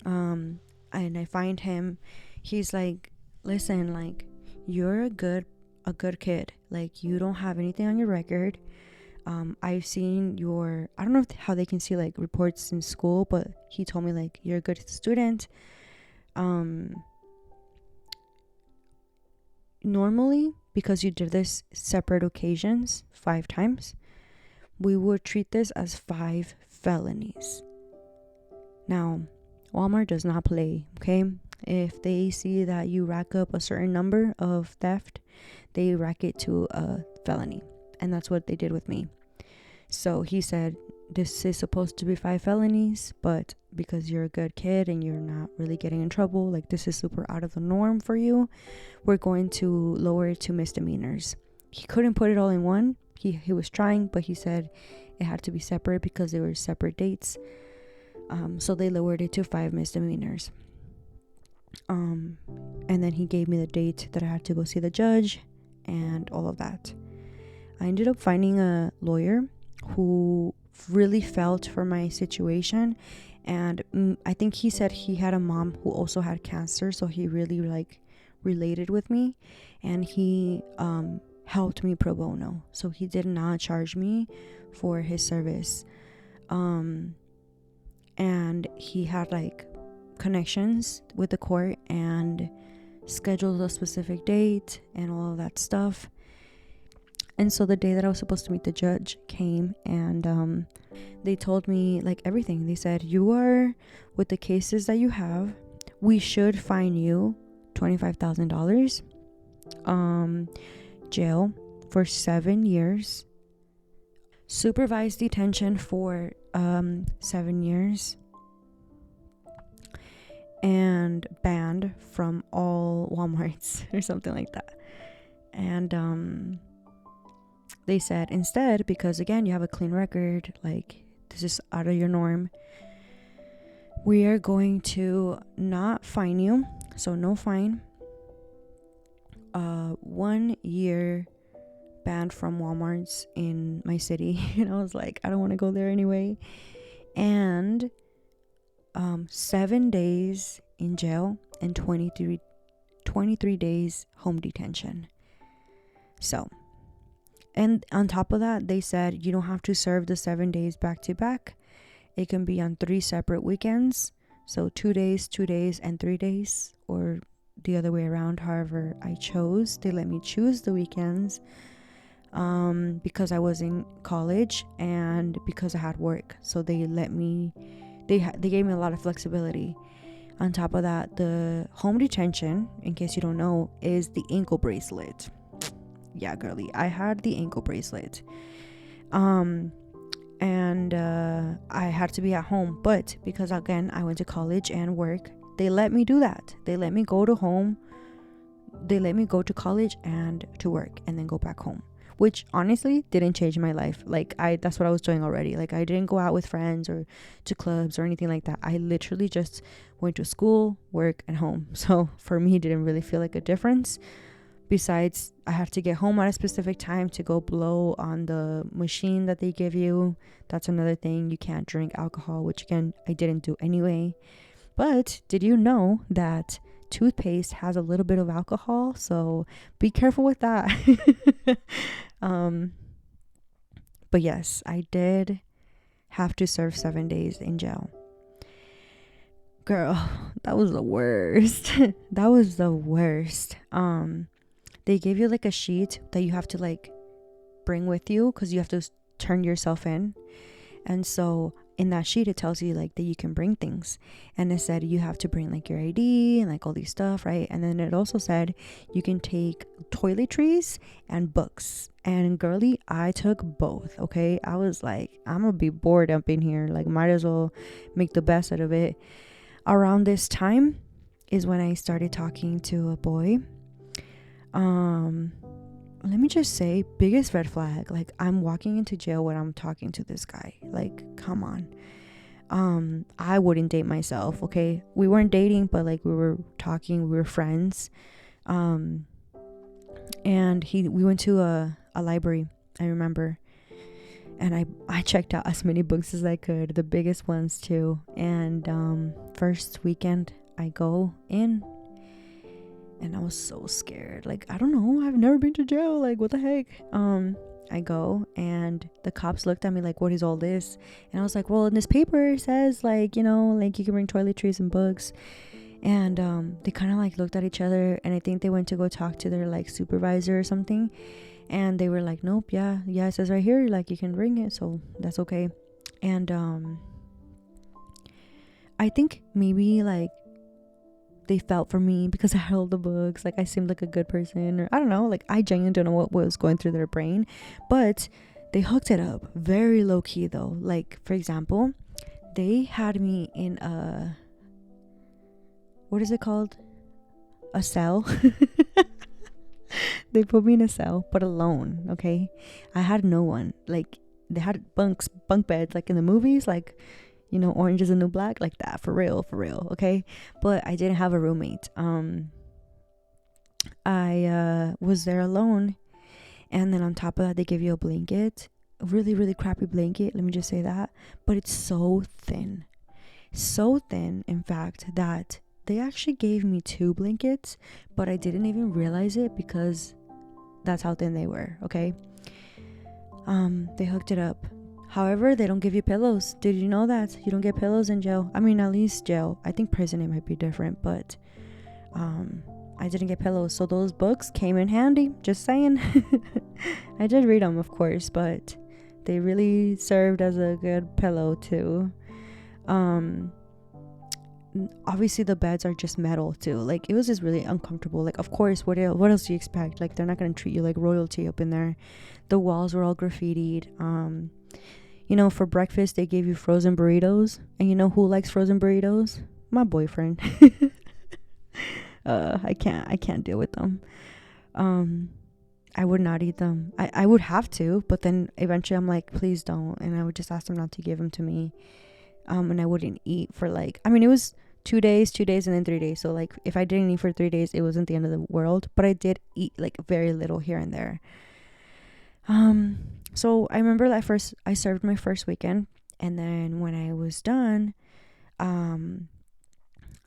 and I find him, he's like, listen, like, you're a good kid. Like, you don't have anything on your record. I've seen I don't know how they can see, like, reports in school, but he told me, like, you're a good student. Normally, because you did this separate occasions 5 times, we would treat this as 5 felonies. Now, Walmart does not play, okay? If they see that you rack up a certain number of theft, they rack it to a felony. And that's what they did with me. So he said, this is supposed to be 5 felonies, but because you're a good kid and you're not really getting in trouble, like, this is super out of the norm for you, we're going to lower it to misdemeanors. He couldn't put it all in one. He was trying, but he said it had to be separate because they were separate dates. So they lowered it to 5 misdemeanors. And then he gave me the date that I had to go see the judge and all of that. I ended up finding a lawyer who really felt for my situation, and I think he said he had a mom who also had cancer, so he really, like, related with me, and he helped me pro bono. So he did not charge me for his service. And he had like connections with the court and scheduled a specific date and all of that stuff. And so the day that I was supposed to meet the judge came, and they told me like everything. They said, you are, with the cases that you have, we should fine you $25,000, jail for 7 years, supervised detention for 7 years, and banned from all Walmarts or something like that. And they said instead, because again, you have a clean record, like this is out of your norm, we are going to not fine you, so no fine, 1 year banned from Walmarts in my city. And I was like, I don't want to go there anyway. And 7 days in jail and 23 days home detention. So, and on top of that, they said you don't have to serve the 7 days back to back. It can be on 3 separate weekends. So 2 days, 2 days, and 3 days, or the other way around. However I chose, they let me choose the weekends, because I was in college and because I had work. So they let me, they gave me a lot of flexibility. On top of that, the home detention, in case you don't know, is the ankle bracelet. Yeah, girly, I had the ankle bracelet. And I had to be at home, but because again I went to college and work, they let me do that. They let me go to home, they let me go to college and to work and then go back home, which honestly didn't change my life. Like that's what I was doing already. Like I didn't go out with friends or to clubs or anything like that. I literally just went to school, work, and home. So for me, it didn't really feel like a difference. Besides, I had to get home at a specific time to go blow on the machine that they give you. That's another thing. You can't drink alcohol, which again, I didn't do anyway. But did you know that toothpaste has a little bit of alcohol? So be careful with that. But yes, I did have to serve 7 days in jail. Girl, that was the worst. That was the worst. They gave you like a sheet that you have to like bring with you, because you have to turn yourself in. And so in that sheet, it tells you like that you can bring things. And it said you have to bring like your ID and like all these stuff, right? And then it also said you can take toiletries and books. And girly, I took both. Okay, I was like, I'm gonna be bored up in here, like might as well make the best out of it. Around this time is when I started talking to a boy. Let me just say, biggest red flag. Like, I'm walking into jail when I'm talking to this guy. Like, come on. I wouldn't date myself, okay? We weren't dating, but like we were talking, we were friends. And we went to a library, I remember. And I checked out as many books as I could, the biggest ones too. And first weekend I go in, and I was so scared. Like, I don't know, I've never been to jail, like what the heck. I go, and the cops looked at me like, what is all this? And I was like, well, in this paper it says like, you know, like you can bring toiletries and books. And they kind of like looked at each other, and I think they went to go talk to their like supervisor or something, and they were like, nope, yeah, it says right here like you can bring it, so that's okay. And I think maybe like they felt for me because I had all the books, like I seemed like a good person, or I don't know, like I genuinely don't know what was going through their brain. But they hooked it up very low key though. Like, for example, they had me in a, what is it called, a cell. They put me in a cell, but alone. Okay, I had no one. Like, they had bunk beds like in the movies, like, you know, Orange is the New Black, like that, for real, okay? But I didn't have a roommate. I was there alone, and then on top of that, they give you a blanket, a really, really crappy blanket, let me just say that, but it's so thin, in fact, that they actually gave me 2 blankets, but I didn't even realize it because That's how thin they were, okay? They hooked it up. However, they don't give you pillows. Did you know that? You don't get pillows in jail. I mean, at least jail. I think prison, it might be different, but I didn't get pillows. So those books came in handy. Just saying. I did read them, of course, but they really served as a good pillow too. Obviously the beds are just metal too. Like, it was just really uncomfortable. Like, of course, what else do you expect? Like, they're not gonna treat you like royalty up in there. The walls were all graffitied. For breakfast they gave you frozen burritos, and you know who likes frozen burritos? My boyfriend. I can't deal with them. I would not eat them. I would have to, but then eventually I'm like, please don't, and I would just ask them not to give them to me. And I wouldn't eat for it was 2 days, and then 3 days. So like, if I didn't eat for 3 days, it wasn't the end of the world, but I did eat like very little here and there. So I remember that I served my first weekend, and then when I was done,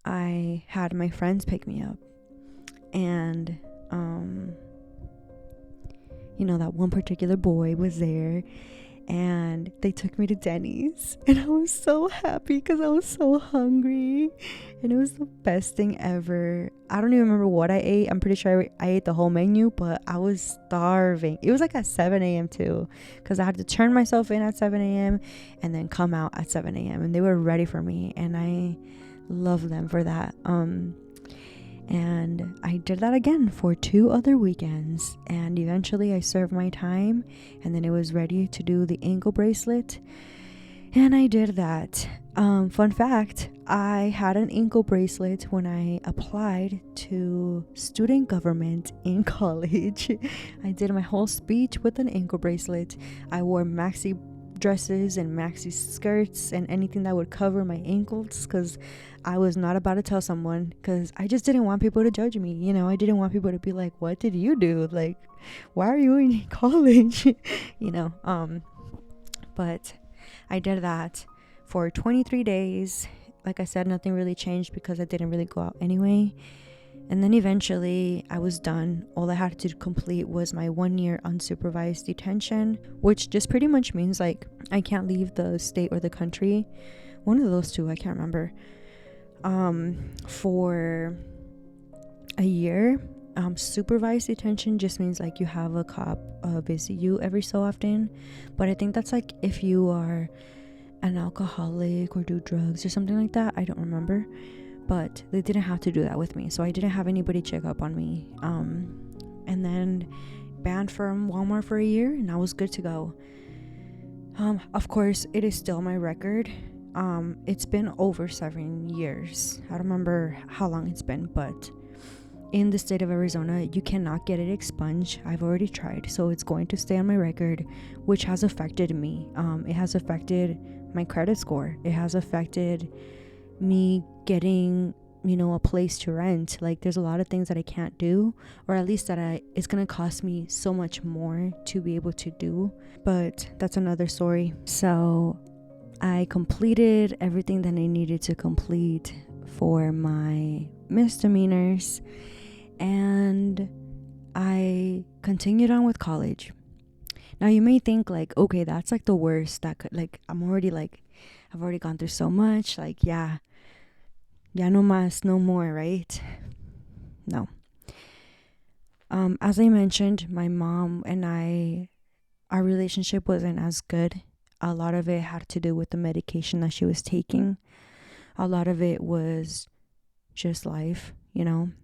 I had my friends pick me up, and that one particular boy was there, and they took me to Denny's, and I was so happy because I was so hungry, and it was the best thing ever. I don't even remember what I ate. I'm pretty sure I ate the whole menu, but I was starving. It was like at 7 a.m. too, because I had to turn myself in at 7 a.m. and then come out at 7 a.m. and they were ready for me, and I love them for that. And I did that again for 2 other weekends, and eventually I served my time, and then it was ready to do the ankle bracelet, and I did that. Fun fact, I had an ankle bracelet when I applied to student government in college. I did my whole speech with an ankle bracelet. I wore maxi dresses and maxi skirts and anything that would cover my ankles, because I was not about to tell someone, because I just didn't want people to judge me. I didn't want people to be like, what did you do? Like, why are you in college? But I did that for 23 days. Like I said, nothing really changed because I didn't really go out anyway. And then eventually I was done. All I had to complete was my 1 year unsupervised detention, which just pretty much means like I can't leave the state or the country. One of those two, I can't remember. For a year. Supervised detention just means like you have a cop visit you every so often, but I think that's like if you are an alcoholic or do drugs or something like that. I don't remember, but they didn't have to do that with me, so I didn't have anybody check up on me. And then banned from Walmart for a year, and I was good to go. Of course, it is still my record. It's been over 7 years. I don't remember how long it's been, but in the state of Arizona, you cannot get it expunged. I've already tried, so it's going to stay on my record, which has affected me. It has affected my credit score. It has affected me getting, a place to rent. Like, there's a lot of things that I can't do, or at least it's gonna cost me so much more to be able to do, but that's another story. So I completed everything that I needed to complete for my misdemeanors, and I continued on with college. Now you may think like, okay, that's like the worst. That could, like, I've already gone through so much. Like, yeah, no más, no more, right? No. As I mentioned, my mom and our relationship wasn't as good. A lot of it had to do with the medication that she was taking. A lot of it was just life, and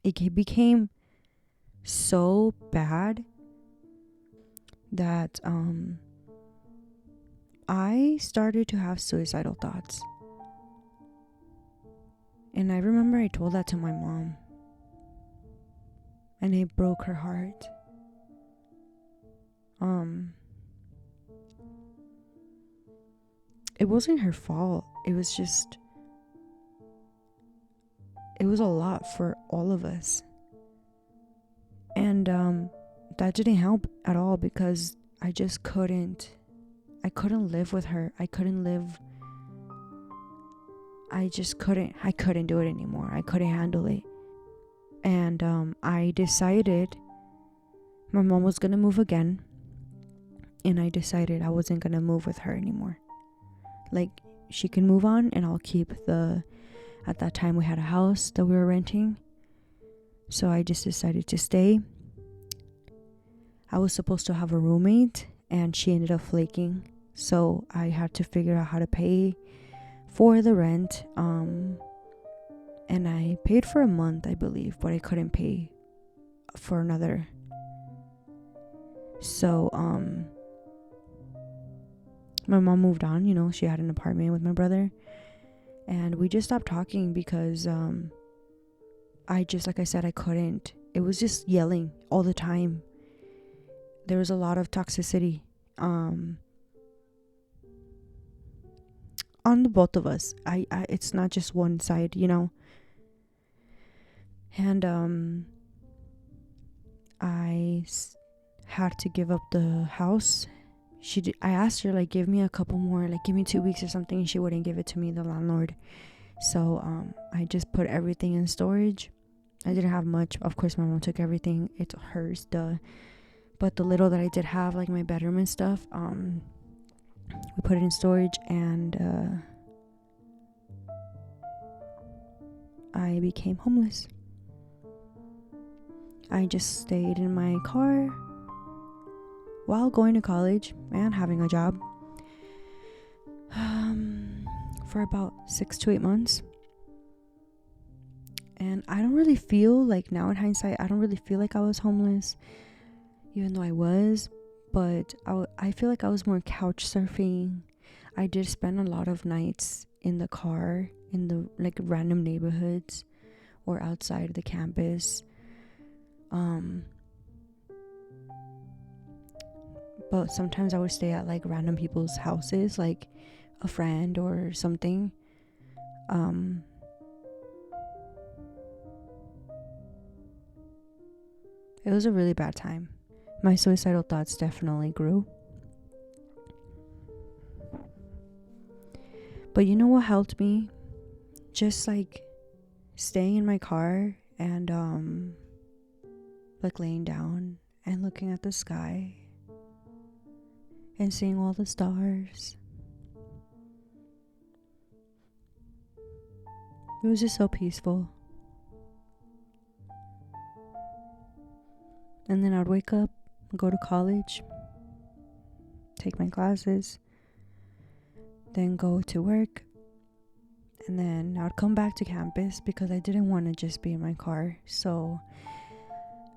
it became so bad that I started to have suicidal thoughts. And I remember I told that to my mom, and it broke her heart. It wasn't her fault. It was a lot for all of us. And that didn't help at all, because I just couldn't live with her. I couldn't do it anymore. I couldn't handle it. And I decided my mom was gonna move again, and I decided I wasn't gonna move with her anymore. Like, she can move on and I'll keep at that time we had a house that we were renting. So I just decided to stay. I was supposed to have a roommate and she ended up flaking. So I had to figure out how to pay for the rent. And I paid for a month, I believe, but I couldn't pay for another. So my mom moved on, she had an apartment with my brother. And we just stopped talking because like I said, I couldn't. It was just yelling all the time. There was a lot of toxicity on the both of us. I it's not just one side, And I had to give up the house. I asked her, like, give me a couple more, like, give me 2 weeks or something, and she wouldn't give it to me, the landlord. So I just put everything in storage. I didn't have much. Of course, my mom took everything. It's hers, duh. But the little that I did have, like my bedroom and stuff, we put it in storage, and I became homeless. I just stayed in my car while going to college and having a job for about 6 to 8 months. And I don't really feel like, now in hindsight, I don't really feel like I was homeless, even though I was. But I feel like I was more couch surfing. I did spend a lot of nights in the car in the like random neighborhoods or outside the campus. But sometimes I would stay at like random people's houses, like a friend or something. It was a really bad time. My suicidal thoughts definitely grew. But you know what helped me? Just like staying in my car and like laying down and looking at the sky and seeing all the stars. It was just so peaceful. And then I'd wake up, go to college, take my classes, then go to work, and then I'd come back to campus because I didn't want to just be in my car. So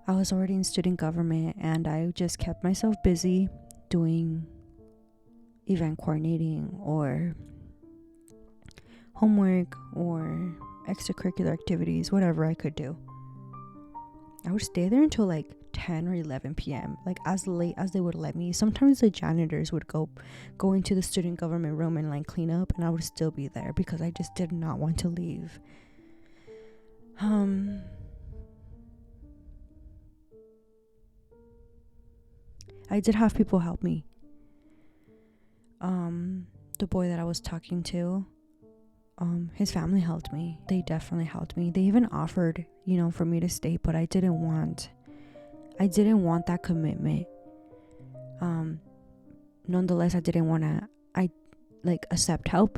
I was already in student government, and I just kept myself busy doing event coordinating or homework or extracurricular activities, whatever I could do. I would stay there until like 10 or 11 p.m., like as late as they would let me. Sometimes the janitors would go into the student government room and like clean up, and I would still be there because I just did not want to leave. I did have people help me. The boy that I was talking to, his family helped me. They definitely helped me. They even offered, for me to stay, but I didn't want that commitment. Nonetheless, I didn't want to accept help,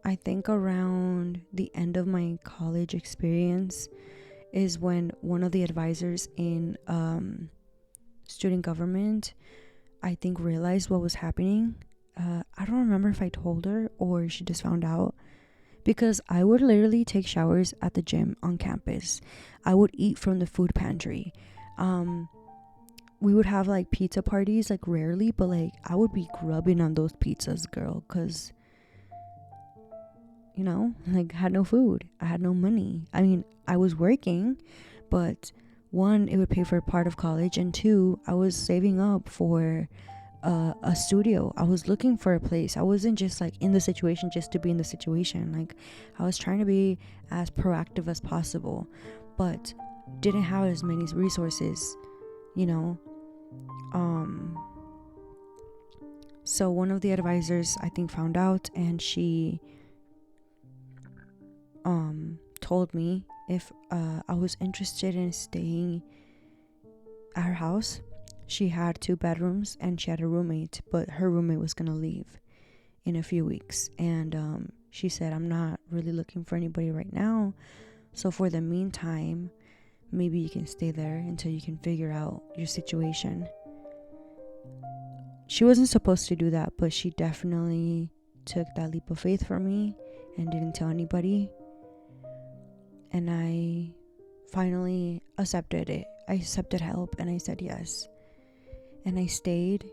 I think around the end of my college experience is when one of the advisors in student government, I think, realized what was happening. I don't remember if I told her or she just found out, because I would literally take showers at the gym on campus. I would eat from the food pantry. We would have like pizza parties, like rarely, but like I would be grubbing on those pizzas, girl, because like I had no food, I had no money. I mean, I was working, but one, it would pay for part of college, and two, I was saving up for a studio. I was looking for a place. I wasn't just like in the situation just to be in the situation. Like, I was trying to be as proactive as possible, but didn't have as many resources, so one of the advisors, I think, found out, and she told me if I was interested in staying at her house. She had 2 bedrooms and she had a roommate, but her roommate was gonna leave in a few weeks. And she said, I'm not really looking for anybody right now, so for the meantime, maybe you can stay there until you can figure out your situation. She wasn't supposed to do that, but she definitely took that leap of faith for me and didn't tell anybody. And I finally accepted it. I accepted help and I said yes. And I stayed.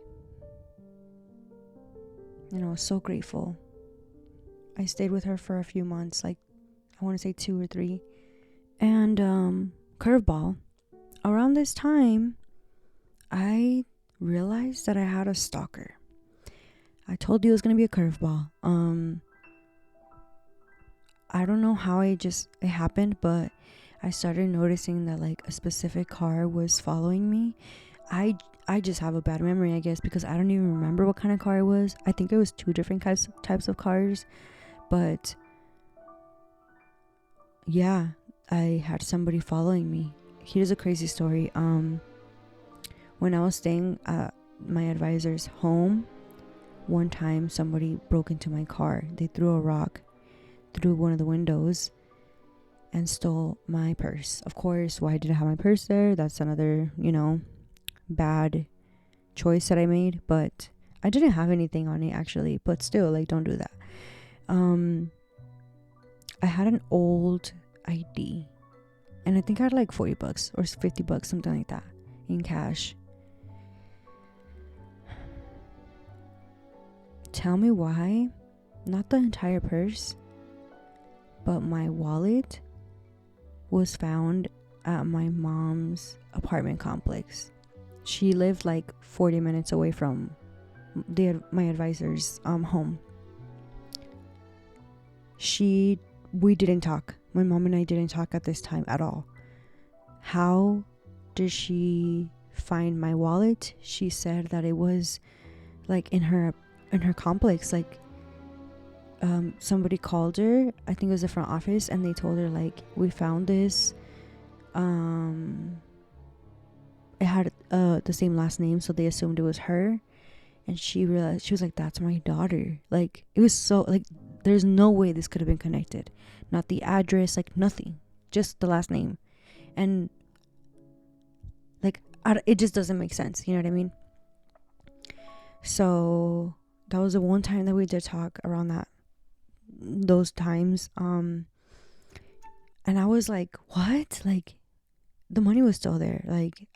And I was so grateful. I stayed with her for a few months, like I want to say 2 or 3. And curveball, around this time, I realized that I had a stalker. I told you it was gonna be a curveball. I don't know how it happened, but I started noticing that like a specific car was following me. I just have a bad memory, I guess, because I don't even remember what kind of car it was. I think it was 2 different types of cars, but yeah, I had somebody following me. Here's a crazy story. When I was staying at my advisor's home, one time somebody broke into my car. They threw a rock through one of the windows and stole my purse. Of course, why did I have my purse there? That's another, bad choice that I made, but I didn't have anything on it actually, but still, like, don't do that. I had an old ID and I think I had like $40 or $50, something like that, in cash. Tell me why, not the entire purse, but my wallet was found at my mom's complex. She lived like 40 minutes away from my advisor's home. We didn't talk. My mom and I didn't talk at this time at all. How did she find my wallet? She said that it was like in her complex, like somebody called her, I think it was the front office, and they told her like, we found this, it had the same last name, so they assumed it was her. And she realized, she was like, that's my daughter. Like, it was so, like, there's no way this could have been connected. Not the address, like nothing, just the last name. And like, it just doesn't make sense, you know what I mean? So that was the one time that we did talk around those times. And I was like, what? Like, the money was still there. Like,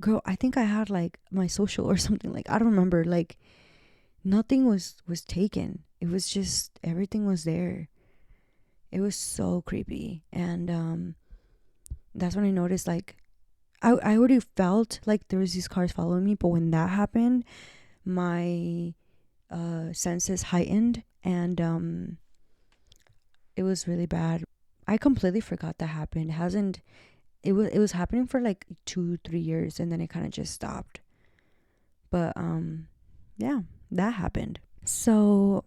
girl, I think I had like my social or something. Like, I don't remember. Like, nothing was taken. It was just, everything was there. It was so creepy. And that's when I noticed, like, I already felt like there was these cars following me, but when that happened, my senses heightened, and it was really bad. I completely forgot that happened. It was happening for like 2-3 years, and then it kind of just stopped. But yeah, that happened. So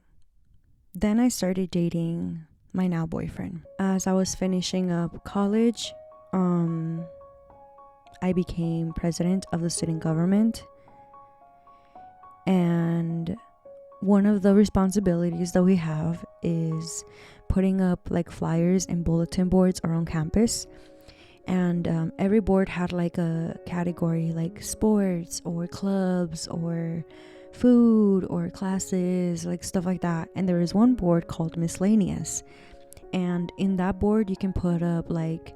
then I started dating my now boyfriend. As I was finishing up college, I became president of the student government, and one of the responsibilities that we have is putting up like flyers and bulletin boards around campus. And every board had like a category, like sports or clubs or food or classes, like stuff like that. And there is one board called miscellaneous, and in that board you can put up like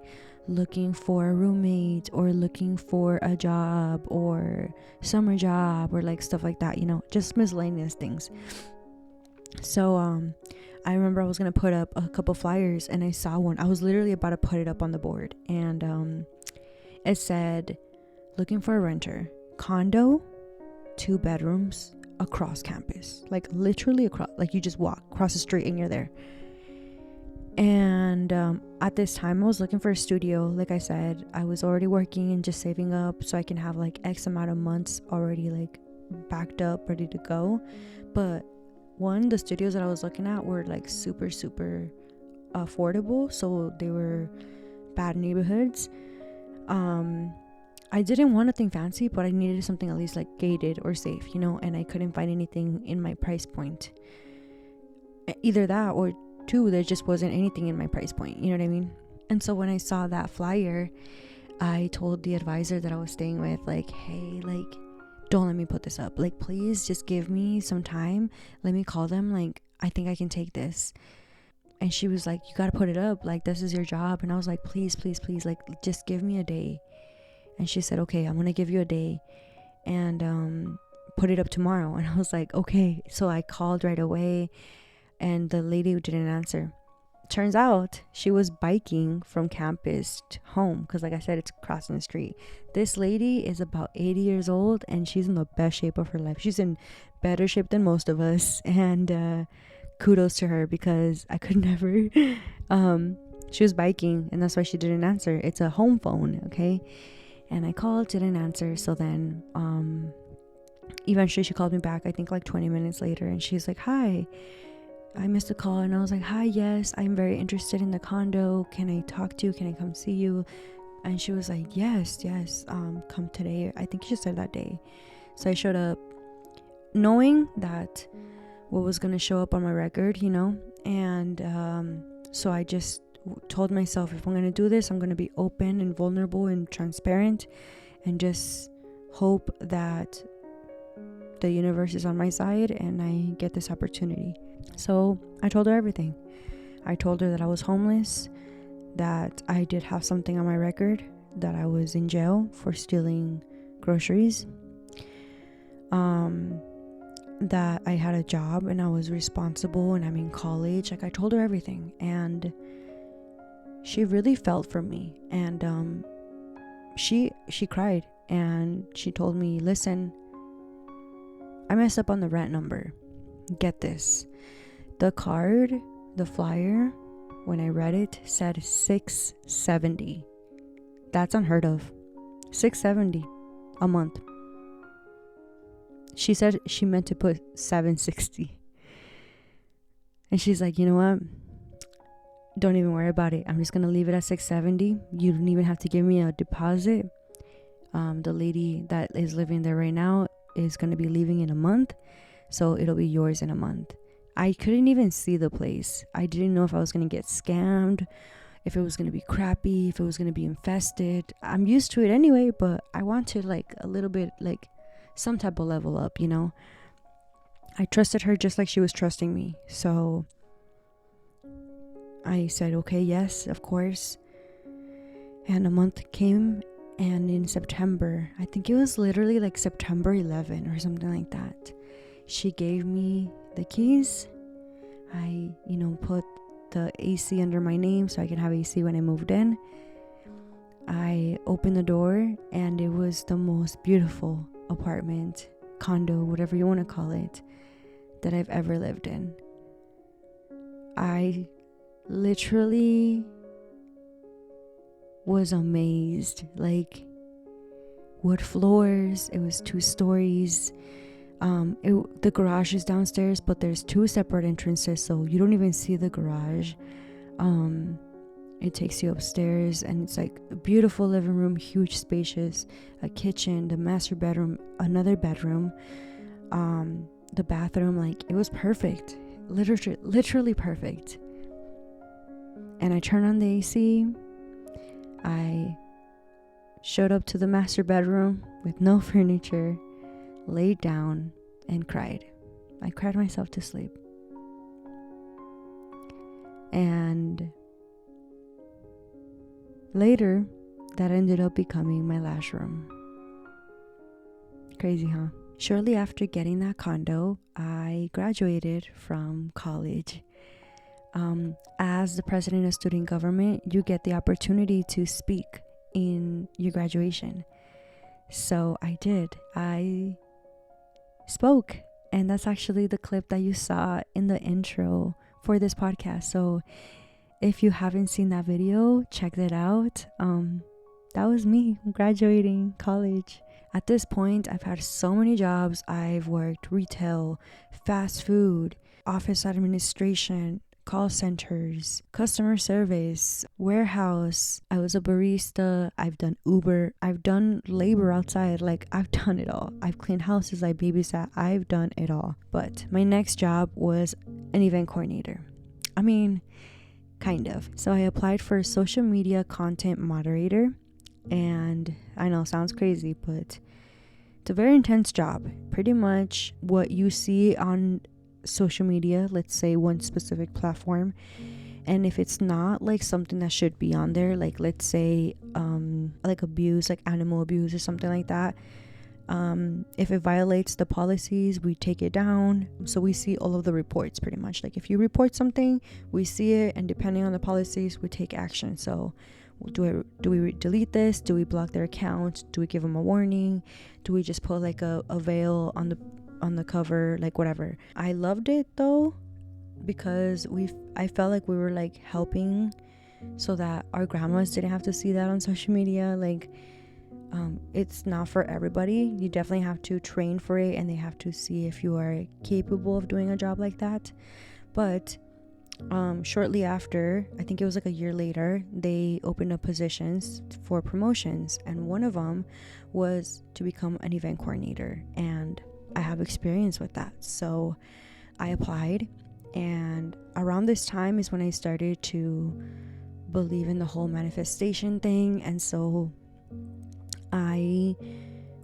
looking for a roommate or looking for a job or summer job or like stuff like that, just miscellaneous things. So I remember I was gonna put up a couple flyers, and I saw one. I was literally about to put it up on the board, and it said, looking for a renter, condo, 2 bedrooms, across campus, like literally across, like you just walk across the street and you're there. And at this time I was looking for a studio. Like I said, I was already working and just saving up so I can have like X amount of months already like backed up, ready to go. But the studios that I was looking at were like super affordable, so they were bad neighborhoods. I didn't want anything fancy, but I needed something at least like gated or safe, and I couldn't find anything in my price point. Either that, or two, there just wasn't anything in my price point, you know what I mean? And so when I saw that flyer, I told the advisor that I was staying with, like, hey, like, don't let me put this up, like, please just give me some time, let me call them, like, I think I can take this. And she was like, you gotta put it up, like, this is your job. And I was like, please, like, just give me a day. And she said, okay, I'm gonna give you a day and put it up tomorrow. And I was like, okay. So I called right away, and the lady didn't answer. Turns out she was biking from campus home, because like I said, it's crossing the street. This lady is about 80 years old, and she's in the best shape of her life. She's in better shape than most of us, and kudos to her, because I could never. She was biking, and that's why she didn't answer. It's a home phone, okay? And I called, didn't answer. So then eventually she called me back, I think like 20 minutes later, and she's like, hi, I missed a call. And I was like, hi, yes, I'm very interested in the condo. Can I talk to you? Can I come see you? And she was like, yes, come today. I think she said that day. So I showed up knowing that what was going to show up on my record, and so I just told myself, if I'm going to do this, I'm going to be open and vulnerable and transparent, and just hope that the universe is on my side and I get this opportunity. So I told her everything. I told her that I was homeless, that I did have something on my record, that I was in jail for stealing groceries, that I had a job and I was responsible and I'm in college. Like, I told her everything, and she really felt for me. And she cried, and she told me, listen, I messed up on the rent number. Get this. The card, the flyer, when I read it, said $670. That's unheard of. $670 a month. She said she meant to put $760. And she's like, you know what? Don't even worry about it. I'm just going to leave it at $670. You don't even have to give me a deposit. The lady that is living there right now is going to be leaving in a month. So it'll be yours in a month. I couldn't even see the place. I didn't know if I was going to get scammed, if it was going to be crappy, if it was going to be infested. I'm used to it anyway, but I wanted like a little bit, like some type of level up, I trusted her just like she was trusting me. So I said, okay, yes, of course. And a month came, and in September, I think it was literally like September 11 or something like that, she gave me the keys. I, put the AC under my name so I can have AC when I moved in. I opened the door, and it was the most beautiful apartment, condo, whatever you want to call it, that I've ever lived in. I literally was amazed. Like, wood floors. It was 2 stories. The garage is downstairs, but there's 2 separate entrances, so you don't even see the garage. It takes you upstairs, and it's like a beautiful living room, huge, spacious, a kitchen, the master bedroom, another bedroom, the bathroom. Like, it was perfect, literally perfect. And I turned on the AC. I showed up to the master bedroom with no furniture, laid down, and cried. I cried myself to sleep. And later, that ended up becoming my last room. Crazy, huh? Shortly after getting that condo, I graduated from college. As the president of student government, you get the opportunity to speak in your graduation. So I did. I spoke, and that's actually the clip that you saw in the intro for this podcast. So if you haven't seen that video, check that out. That was me graduating college. At this point, I've had so many jobs. I've worked retail, fast food, office administration, call centers, customer service, warehouse. I was a barista. I've done Uber. I've done labor outside. Like, I've done it all. I've cleaned houses. I babysat. I've done it all. But my next job was an event coordinator. I mean, kind of. So I applied for social media content moderator. And I know, sounds crazy, but it's a very intense job. Pretty much what you see on social media, let's say one specific platform, and if it's not like something that should be on there, like let's say like abuse, like animal abuse or something like that, if it violates the policies, we take it down. So we see all of the reports pretty much. Like if you report something, we see it, and depending on the policies, we take action. So do we delete this? Do we block their account? Do we give them a warning? Do we just put like a veil on the cover, like whatever. I loved it though, because I felt like we were like helping so that our grandmas didn't have to see that on social media. Like it's not for everybody. You definitely have to train for it, and they have to see if you are capable of doing a job like that. But shortly after, I think it was like a year later, they opened up positions for promotions, and one of them was to become an event coordinator, and I have experience with that. So I applied, and around this time is when I started to believe in the whole manifestation thing. And so I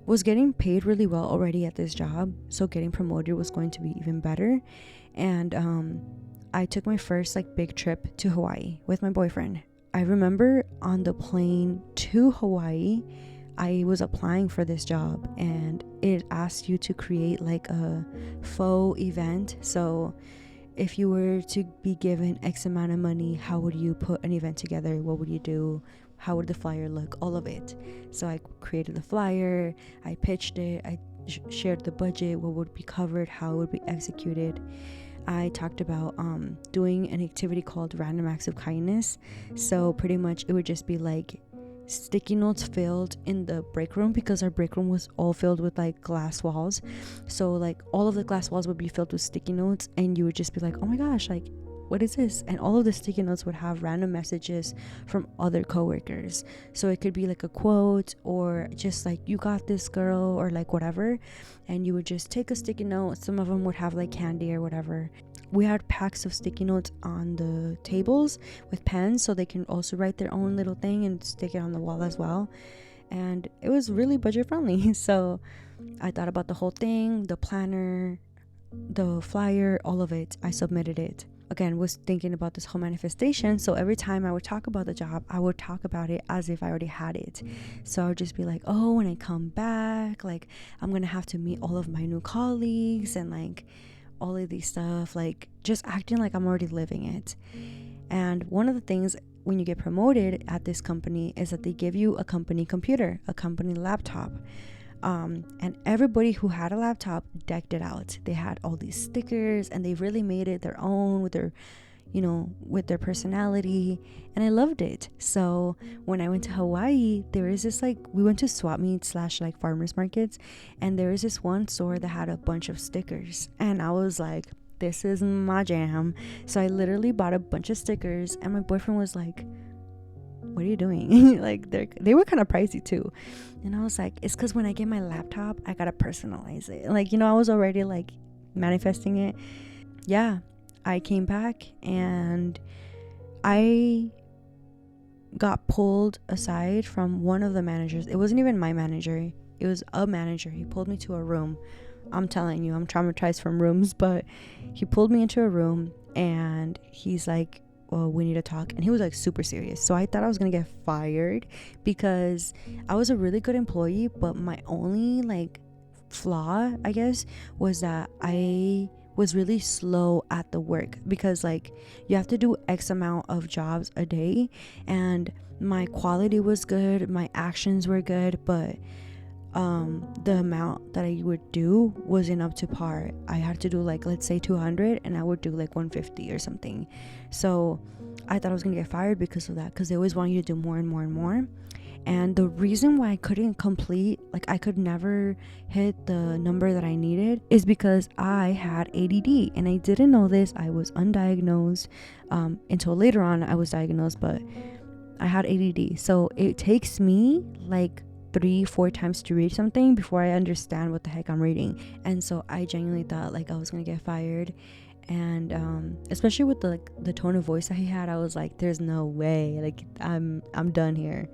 was getting paid really well already at this job, so getting promoted was going to be even better. And I took my first like big trip to Hawaii with my boyfriend. I remember on the plane to Hawaii, I was applying for this job, and it asked you to create like a faux event. So if you were to be given X amount of money, how would you put an event together? What would you do? How would the flyer look? All of it. So I created the flyer, I pitched it, I shared the budget, what would be covered, how it would be executed. I talked about doing an activity called Random Acts of Kindness. So pretty much it would just be like sticky notes filled in the break room, because our break room was all filled with like glass walls. So like all of the glass walls would be filled with sticky notes, and you would just be like, oh my gosh, like what is this? And all of the sticky notes would have random messages from other coworkers. So it could be like a quote, or just like, you got this, girl, or like whatever. And you would just take a sticky note. Some of them would have like candy or whatever. We had packs of sticky notes on the tables with pens, so they can also write their own little thing and stick it on the wall as well. And it was really budget friendly. So I thought about the whole thing, the planner, the flyer, all of it. I submitted it. Again, was thinking about this whole manifestation. So every time I would talk about the job, I would talk about it as if I already had it. So I would just be like, oh, when I come back, like I'm gonna have to meet all of my new colleagues and like all of these stuff, like just acting like I'm already living it. And one of the things when you get promoted at this company is that they give you a company computer, a company laptop. And everybody who had a laptop decked it out. They had all these stickers, and they really made it their own with their, with their personality. And I loved it. So when I went to Hawaii, there is this we went to swap meets / like farmers markets, and there is this one store that had a bunch of stickers, and I was like, this is my jam. So I literally bought a bunch of stickers, and my boyfriend was like, what are you doing? Like they were kind of pricey too. And I was like, it's because when I get my laptop, I gotta personalize it. I was already like manifesting it. Yeah, I came back and I got pulled aside from one of the managers. It wasn't even my manager, it was a manager. He pulled me to a room. I'm telling you, I'm traumatized from rooms, but he pulled me into a room and he's like, well, we need to talk. And he was like super serious. So I thought I was gonna get fired because I was a really good employee, but my only flaw, I guess, was that I was really slow at the work, because you have to do X amount of jobs a day, and my quality was good, my actions were good, but the amount that I would do wasn't up to par. I had to do let's say 200, and I would do 150 or something. So I thought I was gonna get fired because of that, because they always want you to do more and more and more. And the reason why I couldn't complete, like I could never hit the number that I needed, is because I had ADD. And I didn't know this. I was undiagnosed until later on I was diagnosed, but I had ADD. So it takes me like 3-4 times to read something before I understand what the heck I'm reading. And so I genuinely thought like I was gonna get fired. And especially with the tone of voice that he had, I was like, there's no way, like I'm done here.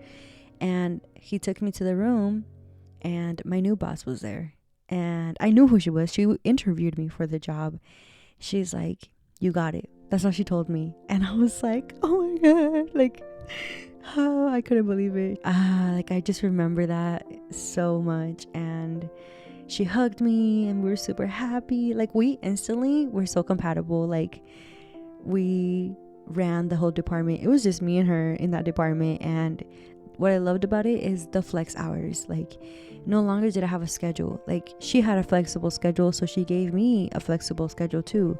And he took me to the room, and my new boss was there, and I knew who she was. She interviewed me for the job. She's like, you got it. That's what she told me. And I was like, oh my god, like I couldn't believe it. Like I just remember that so much. And she hugged me, and we were super happy. Like we instantly were so compatible. Like we ran the whole department. It was just me and her in that department. And what I loved about it is the flex hours. Like no longer did I have a schedule. Like she had a flexible schedule, so she gave me a flexible schedule too.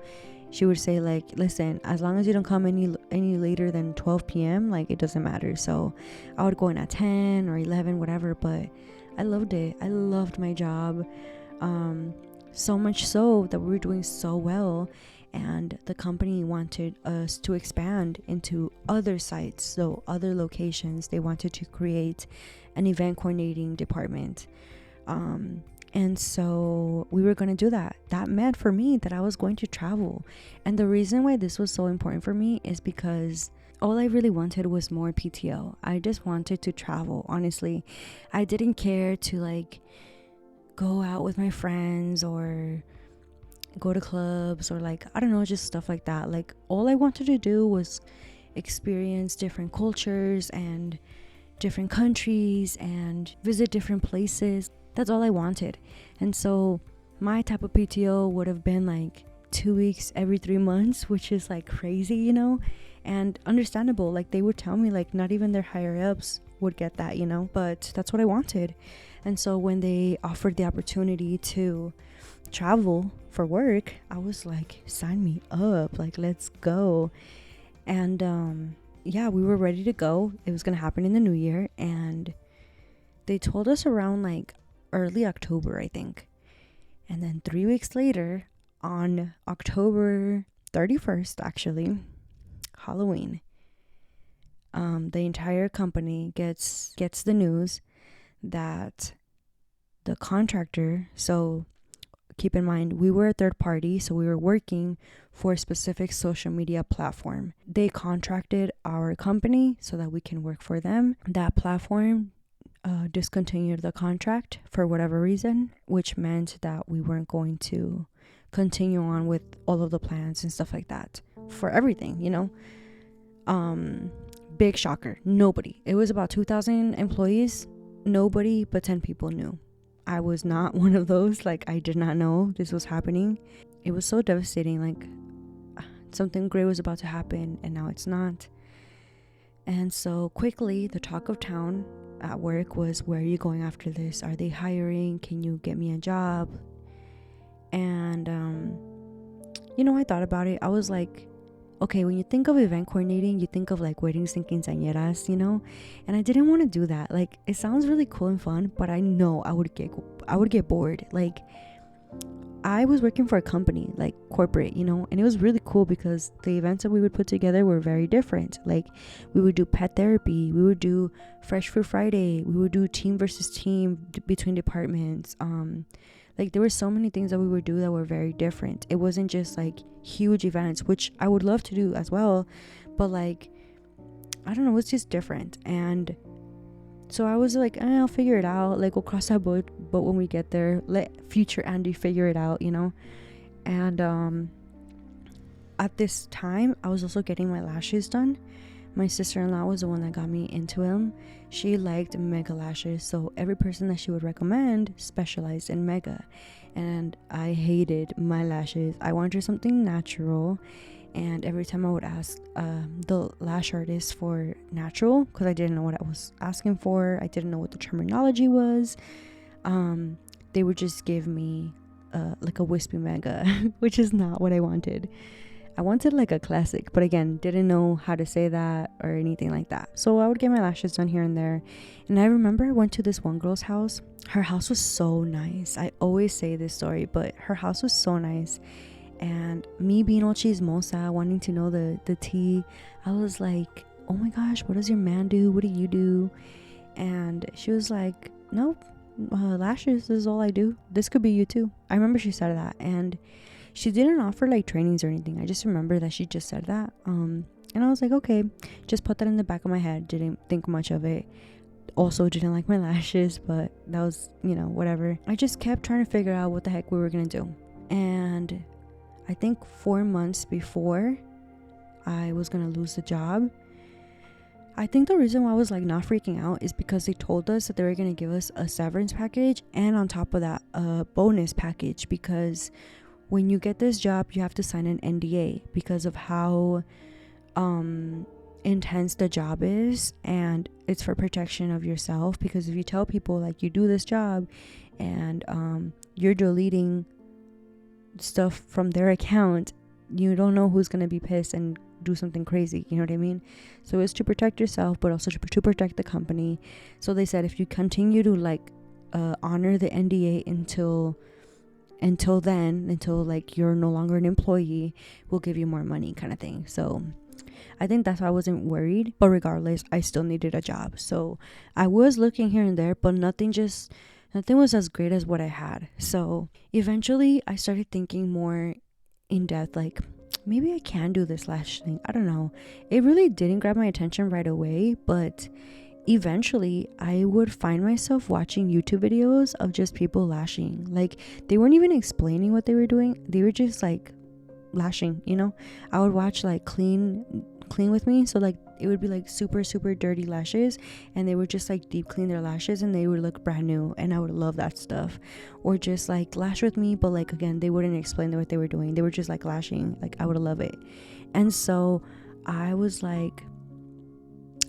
She would say like, listen, as long as you don't come any later than 12 p.m, like it doesn't matter. So I would go in at 10 or 11, whatever. But I loved it. I loved my job, so much so that we were doing so well, and the company wanted us to expand into other sites, so other locations. They wanted to create an event coordinating department, and so we were going to do that. That meant for me that I was going to travel. And the reason why this was so important for me is because all I really wanted was more PTO. I just wanted to travel, honestly. I didn't care to like go out with my friends or go to clubs or like, I don't know, just stuff like that. Like all I wanted to do was experience different cultures and different countries and visit different places. That's all I wanted. And so my type of PTO would have been like 2 weeks every 3 months, which is like crazy, you know, and understandable. Like they would tell me like not even their higher ups would get that, you know, but that's what I wanted. And so when they offered the opportunity to travel for work, I was like, sign me up, like let's go. And yeah, we were ready to go. It was gonna happen in the new year, and they told us around like early October, I think. And then 3 weeks later, on October 31st, actually, Halloween, the entire company gets the news that the contractor, so keep in mind, we were a third party, so we were working for a specific social media platform. They contracted our company so that we can work for them. That platform discontinued the contract for whatever reason, which meant that we weren't going to continue on with all of the plans and stuff like that for everything, you know. Big shocker. Nobody. It was about 2,000 employees. Nobody but 10 people knew. I was not one of those. Like I did not know this was happening. It was so devastating. Like something great was about to happen and now it's not. And so quickly the talk of town at work was, where are you going after this? Are they hiring? Can you get me a job? And you know, I thought about it. I was like, okay, when you think of event coordinating, you think of like weddings and quinceañeras, you know? And I didn't want to do that. Like it sounds really cool and fun, but I know I would get bored. Like I was working for a company, like corporate, you know, and it was really cool because the events that we would put together were very different. Like we would do pet therapy, we would do Fresh Fruit Friday, we would do team versus team between departments. Like there were so many things that we would do that were very different. It wasn't just like huge events, which I would love to do as well, but like I don't know, it's just different. And so I was like, I'll figure it out. Like we'll cross that boat when we get there. Let future Andy figure it out, you know. And at this time, I was also getting my lashes done. My sister-in-law was the one that got me into them. She liked mega lashes, so every person that she would recommend specialized in mega. And I hated my lashes. I wanted something natural. And every time I would ask the lash artist for natural, because I didn't know what I was asking for, I didn't know what the terminology was, they would just give me like a wispy mega, which is not what I wanted. I wanted like a classic, but again, didn't know how to say that or anything like that. So I would get my lashes done here and there. And I remember I went to this one girl's house. Her house was so nice. I always say this story, but her house was so nice. And me being all chismosa, wanting to know the tea, I was like, oh my gosh, what does your man do? What do you do? And she was like, nope, lashes is all I do. This could be you too. I remember she said that. And she didn't offer like trainings or anything. I just remember that she just said that. And I was like, okay, just put that in the back of my head. Didn't think much of it. Also didn't like my lashes, but that was, whatever. I just kept trying to figure out what the heck we were gonna do. And I think 4 months before I was gonna lose the job, I think the reason why I was like not freaking out is because they told us that they were gonna give us a severance package, and on top of that, a bonus package, because when you get this job, you have to sign an NDA because of how intense the job is, and it's for protection of yourself. Because if you tell people like you do this job and you're deleting stuff from their account, you don't know who's gonna be pissed and do something crazy, you know what I mean? So it's to protect yourself, but also to protect the company. So they said if you continue to like honor the NDA until like you're no longer an employee, we'll give you more money, kind of thing. So I think that's why I wasn't worried, but regardless, I still needed a job. So I was looking here and there, but nothing was as great as what I had. So eventually I started thinking more in depth, like maybe I can do this lash thing. I don't know. It really didn't grab my attention right away, but eventually I would find myself watching YouTube videos of just people lashing. Like they weren't even explaining what they were doing. They were just like lashing, I would watch like clean with me. So like it would be like super, super dirty lashes, and they would just like deep clean their lashes and they would look brand new, and I would love that stuff. Or just like lash with me, but like again, they wouldn't explain what they were doing. They were just like lashing. Like I would love it. And so I was like,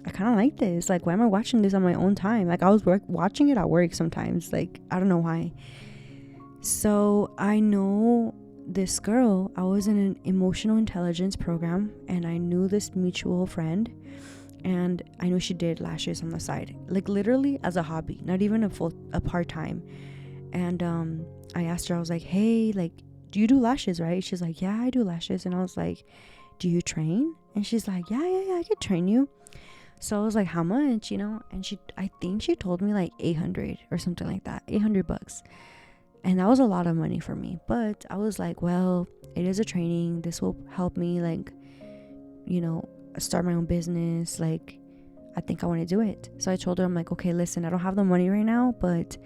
I kind of like this. Like, why am I watching this on my own time? Like I was watching it at work sometimes. Like I don't know why. So I know this girl, I was in an emotional intelligence program, and I knew this mutual friend, and I knew she did lashes on the side, like literally as a hobby, not even a part-time. And I asked her, I was like, hey, like, do you do lashes, right? She's like, yeah, I do lashes. And I was like, do you train? And she's like, yeah, I could train you. So I was like, how much, and I think she told me like 800 or something like that, $800. And that was a lot of money for me. But I was like, well, it is a training. This will help me, like, start my own business. Like, I think I want to do it. So I told her, I'm like, okay, listen, I don't have the money right now, but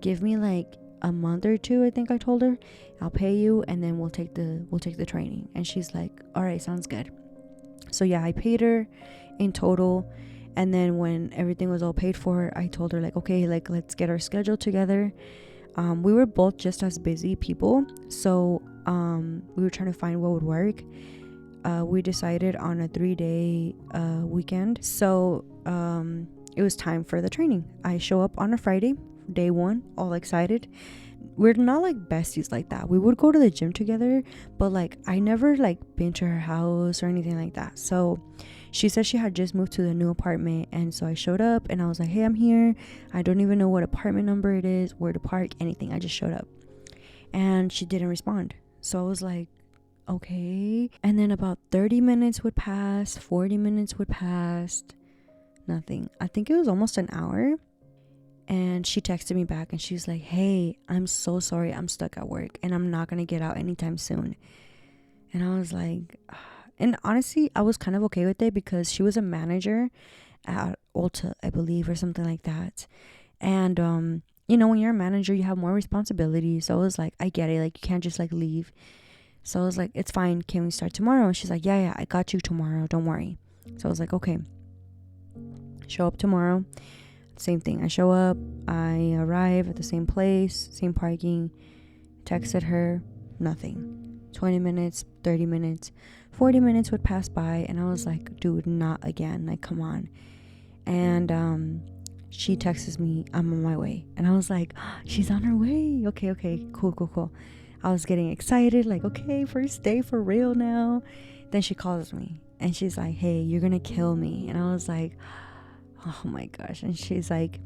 give me like a month or two, I think I told her. I'll pay you, and then we'll take the training. And she's like, all right, sounds good. So yeah, I paid her in total. And then when everything was all paid for, I told her like, okay, like, let's get our schedule together. We were both just as busy people, so we were trying to find what would work. We decided on a 3-day weekend, so it was time for the training. I show up on a Friday, day one, all excited. We're not like besties like that. We would go to the gym together, but like I never like been to her house or anything like that. So she said she had just moved to the new apartment, and so I showed up and I was like, hey, I'm here. I don't even know what apartment number it is, where to park, anything. I just showed up, and she didn't respond. So I was like, okay. And then about 30 minutes would pass, 40 minutes would pass, nothing. I think it was almost an hour. And she texted me back and she's like, hey, I'm so sorry, I'm stuck at work and I'm not gonna get out anytime soon. And I was like, and honestly, I was kind of okay with it because she was a manager at Ulta, I believe, or something like that. And when you're a manager, you have more responsibilities. So I was like, I get it, like you can't just like leave. So I was like, it's fine, can we start tomorrow? And she's like, yeah, I got you tomorrow, don't worry. So I was like, okay. Show up tomorrow. Same thing. I show up, I arrive at the same place, same parking, texted her, nothing. 20 minutes, 30 minutes, 40 minutes would pass by, and I was like, dude, not again, like, come on. And she texts me, I'm on my way. And I was like, oh, she's on her way. Okay, cool. I was getting excited, like, okay, first day for real now. Then she calls me and she's like, hey, you're gonna kill me. And I was like, oh my gosh. And she's like,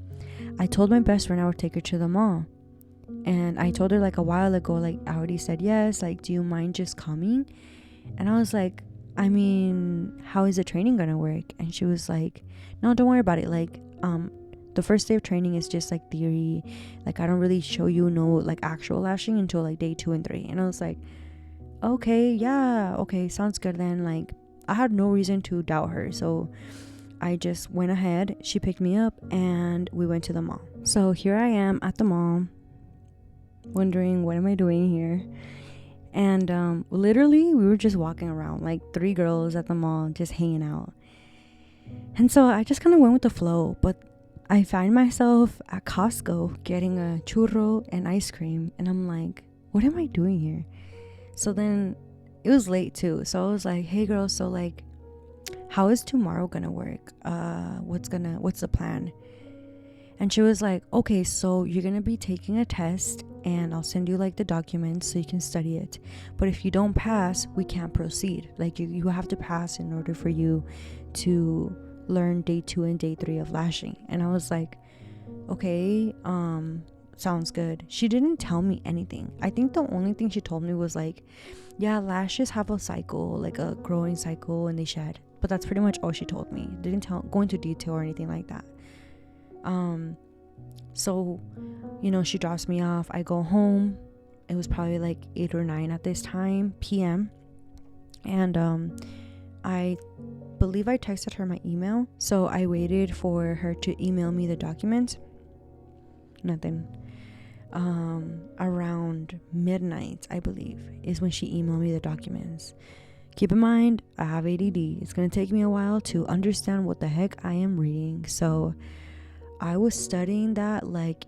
I told my best friend I would take her to the mall. And I told her like a while ago, like, I already said yes, like, do you mind just coming? And I was like, I mean, how is the training gonna work? And she was like, no, don't worry about it. Like, the first day of training is just like theory. Like, I don't really show you no like actual lashing until like day 2 and 3. And I was like, okay, yeah, okay, sounds good then. Like, I had no reason to doubt her, so I just went ahead. She picked me up and we went to the mall. So here I am at the mall, wondering what am I doing here. And literally we were just walking around like 3 girls at the mall, just hanging out. And so I just kind of went with the flow, but I find myself at Costco getting a churro and ice cream, and I'm like, what am I doing here? So then it was late too, so I was like, hey girls, so like, how is tomorrow gonna work? What's the plan? And she was like, okay, so you're gonna be taking a test and I'll send you like the documents so you can study it, but if you don't pass, we can't proceed. Like, you have to pass in order for you to learn day 2 and day 3 of lashing. And I was like, okay, sounds good. She didn't tell me anything. I think the only thing she told me was like, yeah, lashes have a cycle, like a growing cycle, and they shed. But that's pretty much all she told me. Didn't go into detail or anything like that. So, you know, she drops me off. I go home. It was probably like 8 or 9 at this time, PM. And I believe I texted her my email. So I waited for her to email me the documents. Nothing. Around midnight, I believe, is when she emailed me the documents. Keep in mind, I have ADD. It's going to take me a while to understand what the heck I am reading. So I was studying that like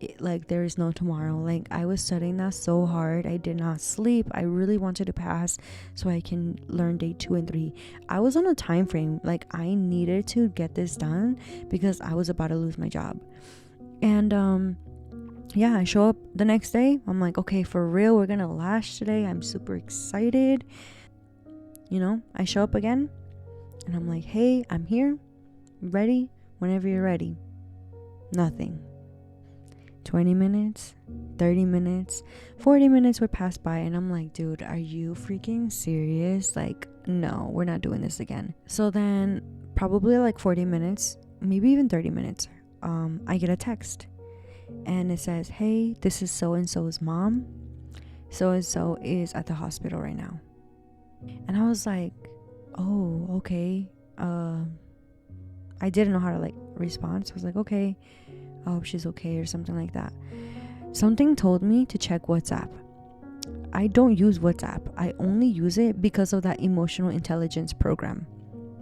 there is no tomorrow. Like, I was studying that so hard. I did not sleep. I really wanted to pass so I can learn day 2 and 3. I was on a time frame. Like, I needed to get this done because I was about to lose my job. And yeah, I show up the next day. I'm like, okay, for real, we're gonna lash today. I'm super excited. You know, I show up again and I'm like, hey, I'm here, ready whenever you're ready. Nothing. 20 minutes, 30 minutes, 40 minutes would pass by, and I'm like, dude, are you freaking serious? Like, no, we're not doing this again. So then probably like 40 minutes, maybe even 30 minutes, I get a text and it says, hey, this is so and so's mom. So and so is at the hospital right now. And I was like, oh, okay. I didn't know how to like respond, so I was like, okay, I hope she's okay or something like that. Something told me to check WhatsApp. I don't use WhatsApp. I only use it because of that emotional intelligence program.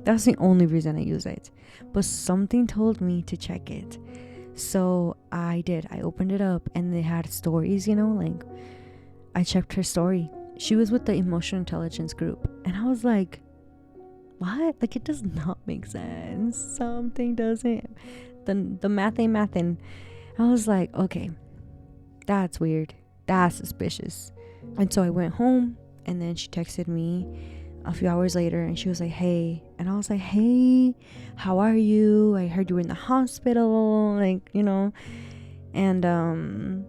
That's the only reason I use it. But something told me to check it. So I did. I opened it up and they had stories, you know, like I checked her story. She was with the emotional intelligence group. And I was like, what? Like, it does not make sense. Something doesn't. The math ain't mathin'. I was like, okay, that's weird. That's suspicious. And so I went home, and then she texted me a few hours later, and she was like, hey. And I was like, hey, how are you? I heard you were in the hospital, like, you know. And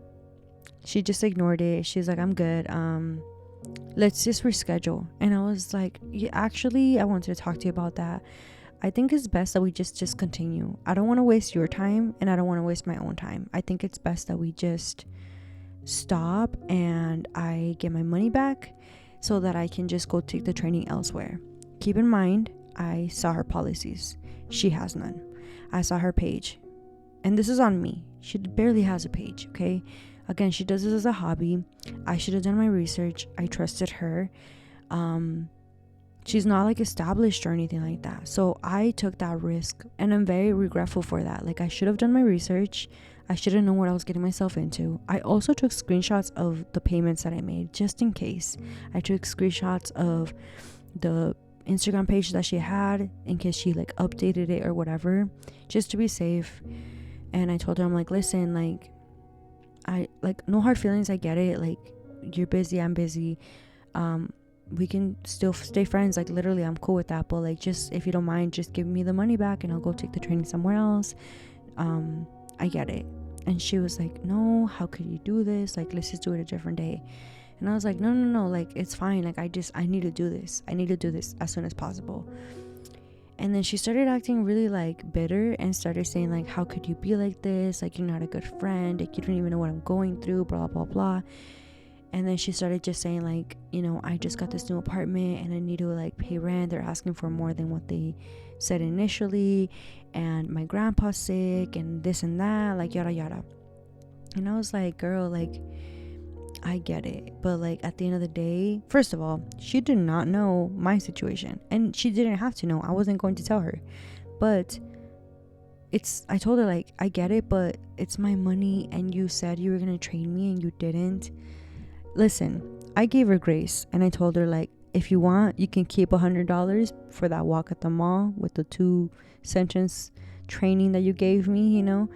she just ignored it. She's like, I'm good. Let's just reschedule. And I was like, yeah, actually, I wanted to talk to you about that. I think it's best that we just continue. I don't want to waste your time, and I don't want to waste my own time. I think it's best that we just stop and I get my money back so that I can just go take the training elsewhere. Keep in mind, I saw her policies. She has none. I saw her page. And this is on me. She barely has a page, okay? Again, she does this as a hobby. I should have done my research. I trusted her. She's not like established or anything like that. So I took that risk, and I'm very regretful for that. Like, I should have done my research. I should have known what I was getting myself into. I also took screenshots of the payments that I made just in case. I took screenshots of the Instagram page that she had in case she like updated it or whatever, just to be safe. And I told her, I'm like, listen, like, I like, no hard feelings. I get it. Like, you're busy, I'm busy, we can still stay friends. Like, literally, I'm cool with that, but like, just if you don't mind, just give me the money back and I'll go take the training somewhere else. I get it. And she was like, no, how could you do this? Like, let's just do it a different day. And I was like, no, like, it's fine. Like, I need to do this. I need to do this as soon as possible. And then she started acting really like bitter and started saying like, how could you be like this? Like, you're not a good friend. Like, you don't even know what I'm going through, blah, blah, blah. And then she started just saying like, you know, I just got this new apartment and I need to like pay rent. They're asking for more than what they said initially. And my grandpa's sick and this and that, like, yada, yada. And I was like, girl, like, I get it, but like, at the end of the day, first of all, she did not know my situation, and she didn't have to know. I wasn't going to tell her, but I told her like, I get it, but it's my money, and you said you were gonna train me and you didn't. Listen, I gave her grace, and I told her like, if you want, you can keep $100 for that walk at the mall with the 2-sentence training that you gave me, you know.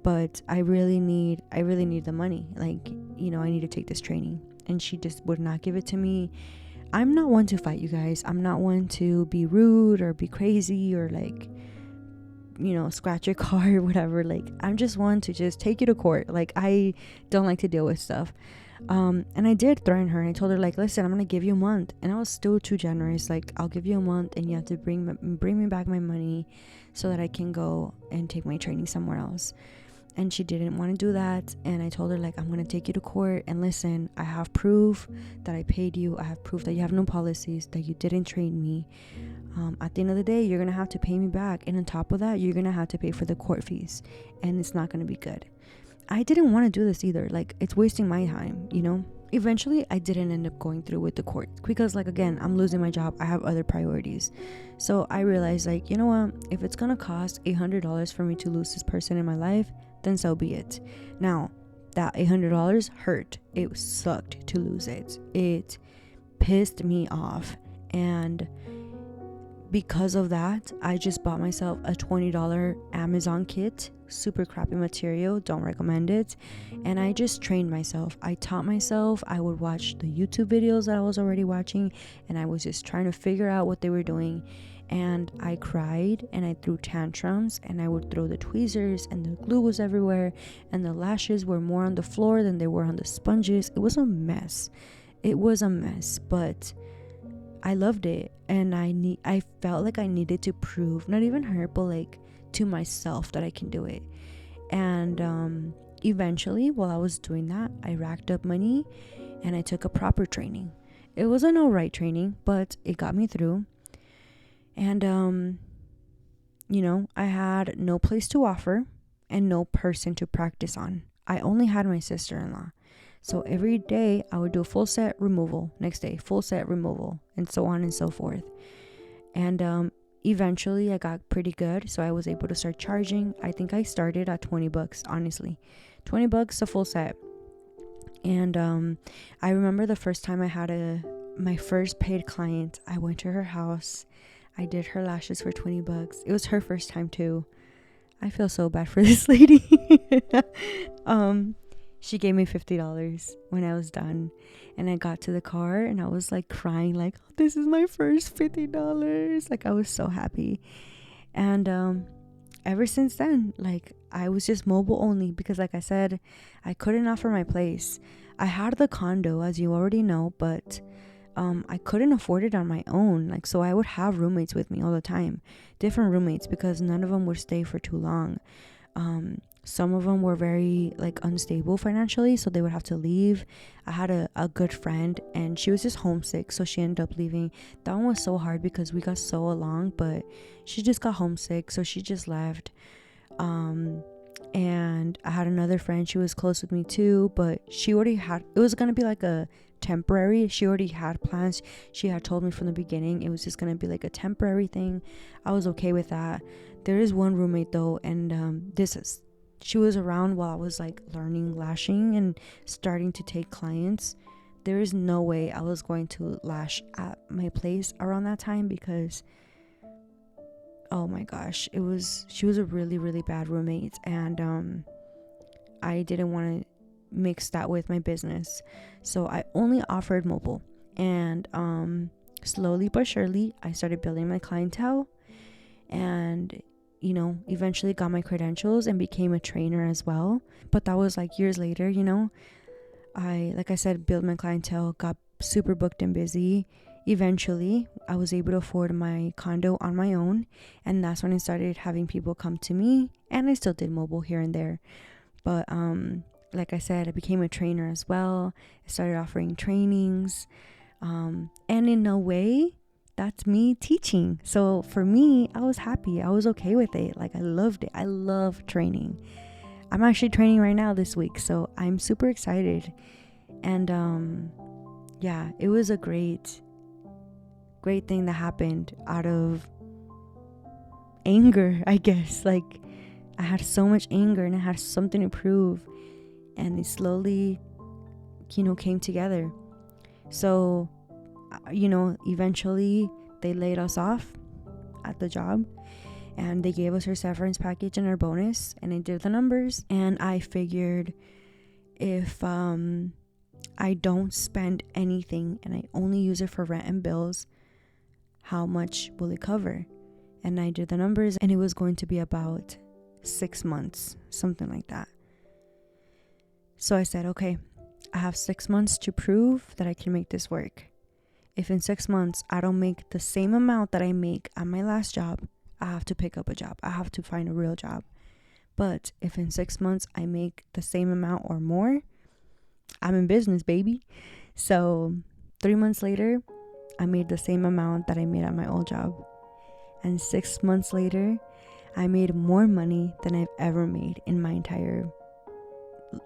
But I really need the money. Like, you know, I need to take this training. And she just would not give it to me. I'm not one to fight, you guys. I'm not one to be rude or be crazy or like, you know, scratch your car or whatever. Like, I'm just one to just take you to court. Like, I don't like to deal with stuff. And I did threaten her, and I told her like, listen, I'm gonna give you a month. And I was still too generous. Like, I'll give you a month and you have to bring me back my money so that I can go and take my training somewhere else. And she didn't want to do that. And I told her like, I'm going to take you to court, and listen, I have proof that I paid you. I have proof that you have no policies, that you didn't train me. At the end of the day, you're going to have to pay me back. And on top of that, you're going to have to pay for the court fees, and it's not going to be good. I didn't want to do this either. Like, it's wasting my time, you know. Eventually, I didn't end up going through with the court because, like, again, I'm losing my job. I have other priorities. So I realized, like, you know what? If it's going to cost $800 for me to lose this person in my life, then so be it. Now, that $800 hurt. It sucked to lose it. It pissed me off. And because of that, I just bought myself a $20 Amazon kit. Super crappy material, don't recommend it. And I just trained myself. I taught myself. I would watch the YouTube videos that I was already watching, and I was just trying to figure out what they were doing. And I cried and I threw tantrums, and I would throw the tweezers, and the glue was everywhere, and the lashes were more on the floor than they were on the sponges. It was a mess. But I loved it, and I felt like I needed to prove, not even her, but like to myself, that I can do it. And eventually, while I was doing that, I racked up money and I took a proper training. It was an alright training, but it got me through. And you know, I had no place to offer and no person to practice on. I only had my sister-in-law. So every day I would do a full set removal, next day full set removal, and so on and so forth. And eventually I got pretty good, so I was able to start charging. I think I started at $20, honestly. $20 a full set. And I remember the first time I had my first paid client. I went to her house. I did her lashes for $20. It was her first time too. I feel so bad for this lady. She gave me $50 when I was done. And I got to the car and I was like crying, like, oh, this is my first $50. Like, I was so happy. And ever since then, like, I was just mobile only because, like I said, I couldn't offer my place. I had the condo, as you already know, but I couldn't afford it on my own. Like, so I would have roommates with me all the time, different roommates, because none of them would stay for too long. Some of them were very like unstable financially, so they would have to leave. I had a good friend, and she was just homesick, so she ended up leaving. That one was so hard because we got so along, but she just got homesick, so she just left. And I had another friend. She was close with me too, but she already had, it was gonna be like a temporary, she already had plans. She had told me from the beginning it was just gonna be like a temporary thing. I was okay with that. There is one roommate though, and she was around while I was like learning lashing and starting to take clients. There is no way I was going to lash at my place around that time because, oh my gosh, she was a really, really bad roommate, and I didn't want to mix that with my business. So I only offered mobile, and slowly but surely I started building my clientele, and eventually got my credentials and became a trainer as well. But that was like years later. Like I said, built my clientele, got super booked and busy. Eventually I was able to afford my condo on my own, and that's when I started having people come to me, and I still did mobile here and there. But like I said, I became a trainer as well. I started offering trainings, and in a way that's me teaching. So for me, I was happy. I was okay with it. Like, I loved it. I love training. I'm actually training right now this week, so I'm super excited. And yeah, it was a great thing that happened out of anger, I guess. Like, I had so much anger and I had something to prove, and it slowly came together. So eventually they laid us off at the job, and they gave us our severance package and our bonus, and I did the numbers, and I figured, if I don't spend anything and I only use it for rent and bills, how much will it cover? And I did the numbers, and it was going to be about 6 months, something like that. So I said, okay, I have 6 months to prove that I can make this work. If in 6 months I don't make the same amount that I make at my last job, I have to pick up a job. I have to find a real job. But if in 6 months I make the same amount or more, I'm in business, baby. So 3 months later, I made the same amount that I made at my old job. And 6 months later, I made more money than I've ever made in my entire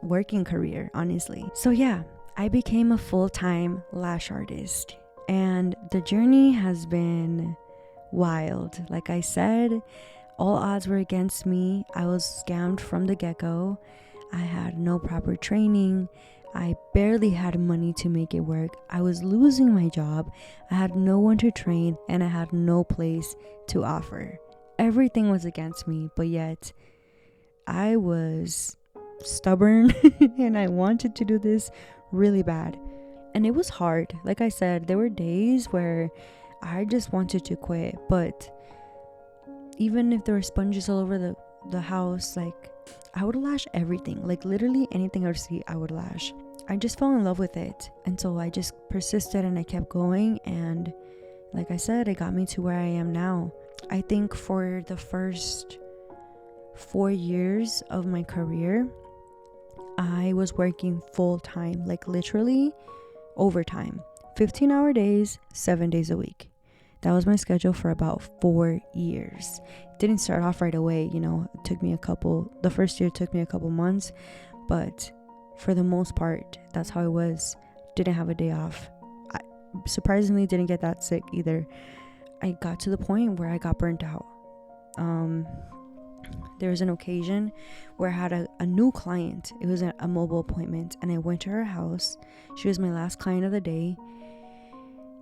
working career, honestly. So yeah, I became a full-time lash artist, and the journey has been wild. Like I said, all odds were against me. I was scammed from the get-go. I had no proper training. I barely had money to make it work. I was losing my job. I had no one to train, and I had no place to offer. Everything was against me, but yet I was stubborn and I wanted to do this really bad. And it was hard. Like I said, there were days where I just wanted to quit, but even if there were sponges all over the house, like, I would lash everything. Like, literally anything I would see, I would lash. I just fell in love with it, and so I just persisted and I kept going, and like I said, it got me to where I am now. I think for the first 4 years of my career, I was working full time, like literally overtime, 15-hour days, 7 days a week. That was my schedule for about 4 years. It didn't start off right away, it took me the first year took me a couple months, but for the most part, that's how it was. Didn't have a day off. I surprisingly didn't get that sick either. I got to the point where I got burnt out. There was an occasion where I had a new client. It was a mobile appointment, and I went to her house. She was my last client of the day,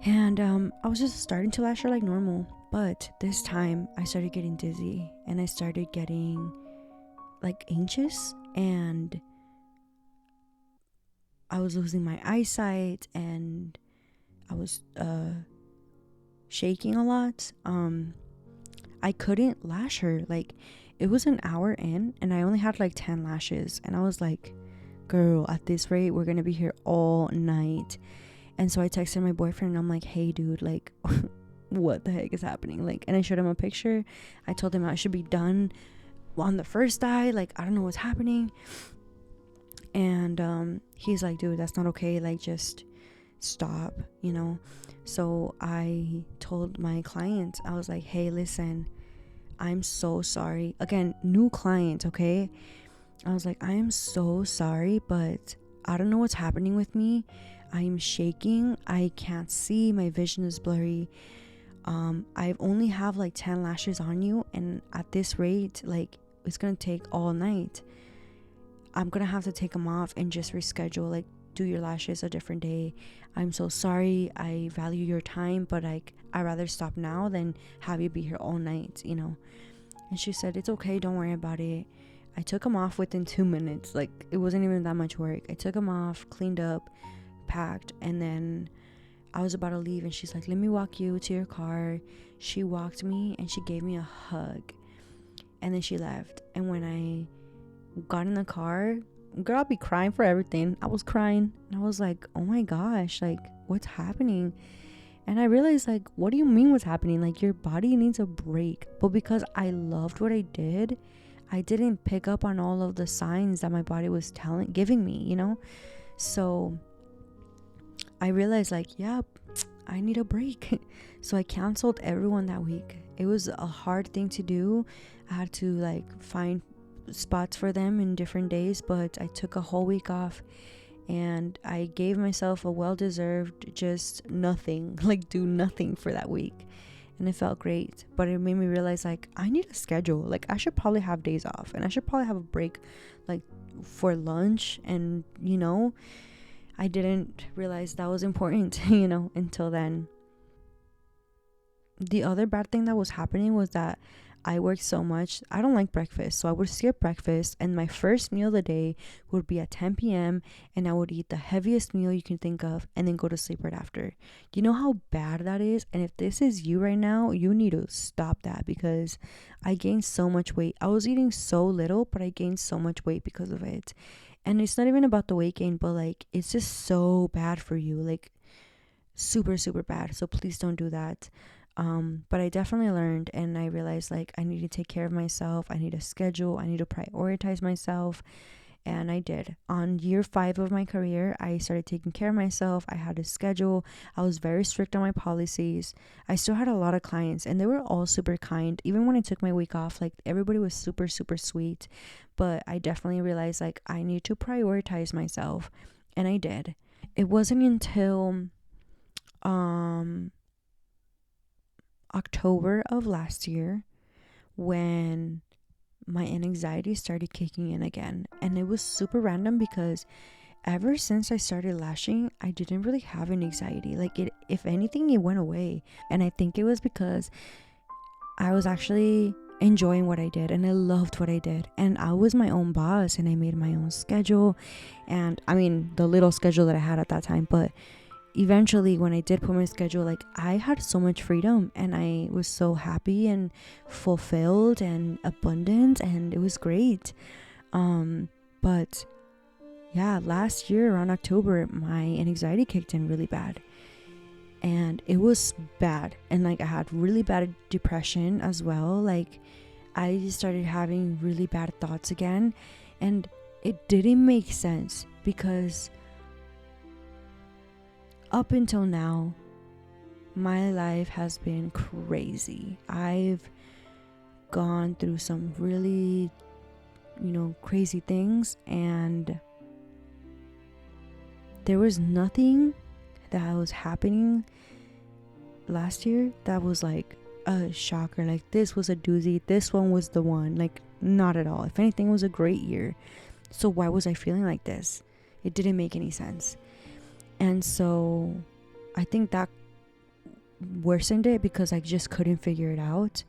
and I was just starting to lash her like normal. But this time I started getting dizzy, and I started getting like anxious, and I was losing my eyesight, and I was shaking a lot. I couldn't lash her. Like, it was an hour in, and I only had like 10 lashes, and I was like, girl, at this rate we're gonna be here all night. And so I texted my boyfriend, and I'm like, hey dude, like what the heck is happening? Like, and I showed him a picture. I told him I should be done on the first eye. Like, I don't know what's happening. And he's like, dude, that's not okay, like, just stop, So I told my client, I was like, hey, listen, I'm so sorry. Again, new client, okay? I was like, I am so sorry, but I don't know what's happening with me. I am shaking. I can't see. My vision is blurry. I only have like 10 lashes on you, and at this rate, like, it's gonna take all night. I'm gonna have to take them off and just reschedule, like, do your lashes a different day. I'm so sorry. I value your time, but I'd rather stop now than have you be here all night, And she said, it's okay, don't worry about it. I took them off within 2 minutes. Like, it wasn't even that much work. I took them off, cleaned up, packed, and then I was about to leave, and she's like, let me walk you to your car. She walked me and she gave me a hug, and then she left. And when I got in the car, girl, I'll be crying for everything. I was crying, and I was like, oh my gosh, like, what's happening? And I realized, like, what do you mean what's happening? Like, your body needs a break. But because I loved what I did, I didn't pick up on all of the signs that my body was giving me, you know? So I realized, like, yeah, I need a break. So I canceled everyone that week. It was a hard thing to do. I had to, like, find spots for them in different days, but I took a whole week off, and I gave myself a well-deserved just nothing, like, do nothing for that week. And it felt great, but it made me realize, like, I need a schedule. Like, I should probably have days off, and I should probably have a break, like, for lunch. And, you know, I didn't realize that was important, you know, until then. The other bad thing that was happening was that I worked so much. I don't like breakfast, so I would skip breakfast, and my first meal of the day would be at 10 p.m. and I would eat the heaviest meal you can think of and then go to sleep right after. You know how bad that is? And if this is you right now, you need to stop that, because I gained so much weight. I was eating so little, but I gained so much weight because of it. And it's not even about the weight gain, but, like, it's just so bad for you, like, super, super bad. So please don't do that. But I definitely learned, and I realized, like, I need to take care of myself. I need a schedule. I need to prioritize myself. And I did. On year 5 of my career, I started taking care of myself. I had a schedule. I was very strict on my policies. I still had a lot of clients, and they were all super kind. Even when I took my week off, like, everybody was super, super sweet. But I definitely realized, like, I need to prioritize myself. And I did. It wasn't until October of last year when my anxiety started kicking in again. And it was super random, because ever since I started lashing, I didn't really have an anxiety. Like, it, if anything, it went away. And I think it was because I was actually enjoying what I did, and I loved what I did, and I was my own boss, and I made my own schedule. And I mean, the little schedule that I had at that time, but eventually when I did put my schedule, like, I had so much freedom, and I was so happy and fulfilled and abundant, and it was great. But yeah, last year around October, my anxiety kicked in really bad, and it was bad. And, like, I had really bad depression as well. Like, I started having really bad thoughts again, and it didn't make sense, because up until now, my life has been crazy. I've gone through some really, crazy things, and there was nothing that was happening last year that was like a shocker. Like, this was a doozy, this one was the one. Like, not at all. If anything, it was a great year. So why was I feeling like this? It didn't make any sense. And so I think that worsened it, because I just couldn't figure it out.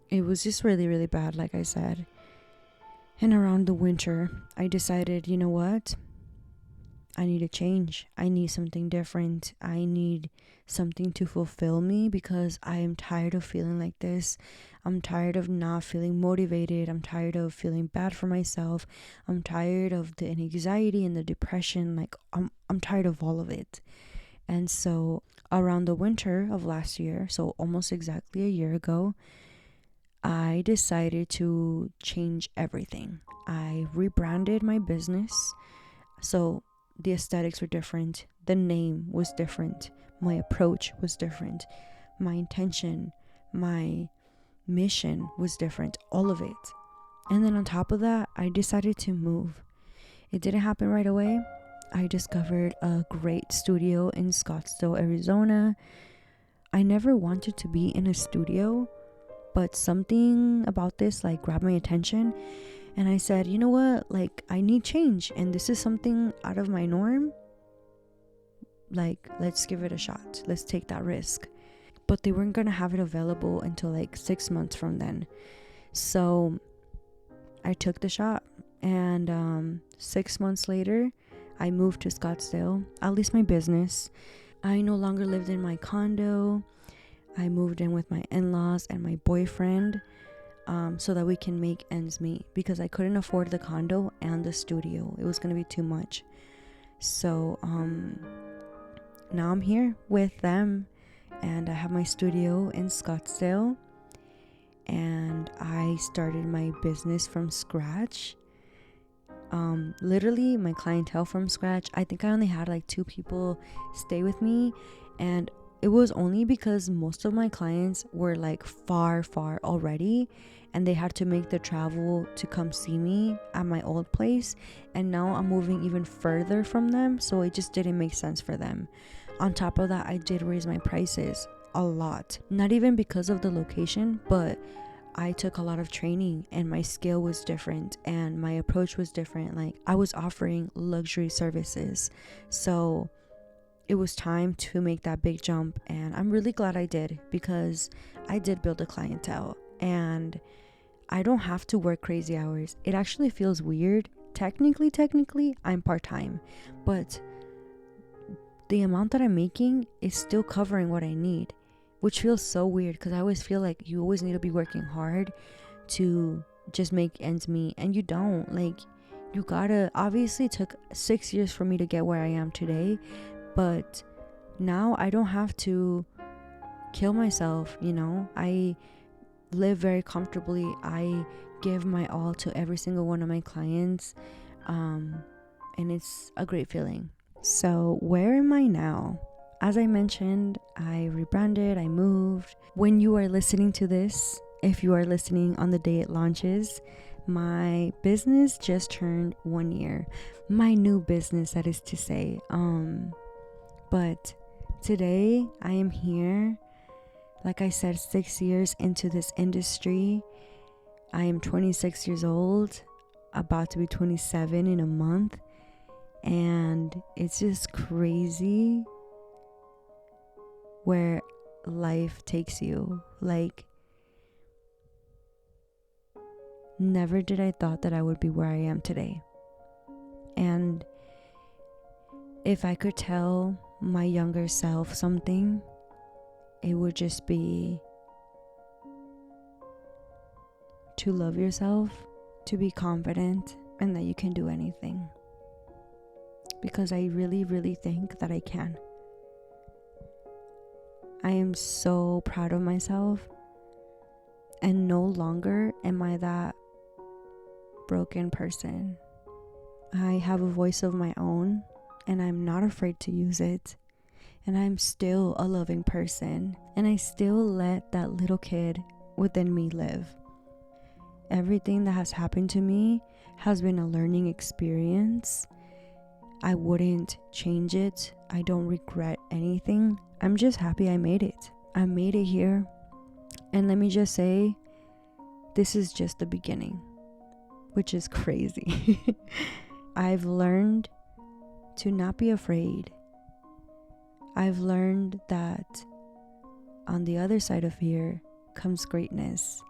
It was just really, really bad, like I said. And around the winter, I decided, you know what? I need a change. I need something different. I need something to fulfill me, because I am tired of feeling like this. I'm tired of not feeling motivated. I'm tired of feeling bad for myself. I'm tired of the anxiety and the depression. Like, I'm tired of all of it. And so around the winter of last year, so almost exactly a year ago, I decided to change everything. I rebranded my business. So the aesthetics were different. The name was different. My approach was different. My intention, my mission was different. All of it. And then on top of that, I decided to move. It didn't happen right away. I discovered a great studio in Scottsdale, Arizona. I never wanted to be in a studio, but something about this, like, grabbed my attention. And I said, you know what, like, I need change, and this is something out of my norm. Like, let's give it a shot. Let's take that risk. But they weren't going to have it available until like 6 months from then. So I took the shot. And 6 months later, I moved to Scottsdale. At least my business. I no longer lived in my condo. I moved in with my in-laws and my boyfriend, so that we can make ends meet, because I couldn't afford the condo and the studio. It was going to be too much. So now I'm here with them, and I have my studio in Scottsdale, and I started my business from scratch. Literally my clientele from scratch. I think I only had like 2 people stay with me, and it was only because most of my clients were like far already, and they had to make the travel to come see me at my old place, and now I'm moving even further from them, so it just didn't make sense for them. On top of that, I did raise my prices a lot, not even because of the location, but I took a lot of training, and my skill was different and my approach was different. Like, I was offering luxury services, so it was time to make that big jump, and I'm really glad I did, because I did build a clientele, and I don't have to work crazy hours. It actually feels weird. Technically I'm part-time, but the amount that I'm making is still covering what I need, which feels so weird, because I always feel like you always need to be working hard to just make ends meet, and you don't. Like, you gotta, obviously it took 6 years for me to get where I am today, but now I don't have to kill myself, I live very comfortably. I give my all to every single one of my clients, and it's a great feeling. So where am I now? As I mentioned, I rebranded, I moved. When you are listening to this, if you are listening on the day it launches, my business just turned 1 year. My new business, that is to say. But today I am here, like I said, 6 years into this industry. I am 26 years old, about to be 27 in a month. And it's just crazy where life takes you. Like, never did I thought that I would be where I am today. And if I could tell my younger self something, it would just be to love yourself, to be confident, and that you can do anything. Because I really think that I can. I am so proud of myself, and no longer am I that broken person. I have a voice of my own, and I'm not afraid to use it. And I'm still a loving person, and I still let that little kid within me live. Everything that has happened to me has been a learning experience. I wouldn't change it. I don't regret anything. I'm just happy I made it. I made it here. And let me just say, this is just the beginning, which is crazy. I've learned to not be afraid. I've learned that on the other side of fear comes greatness,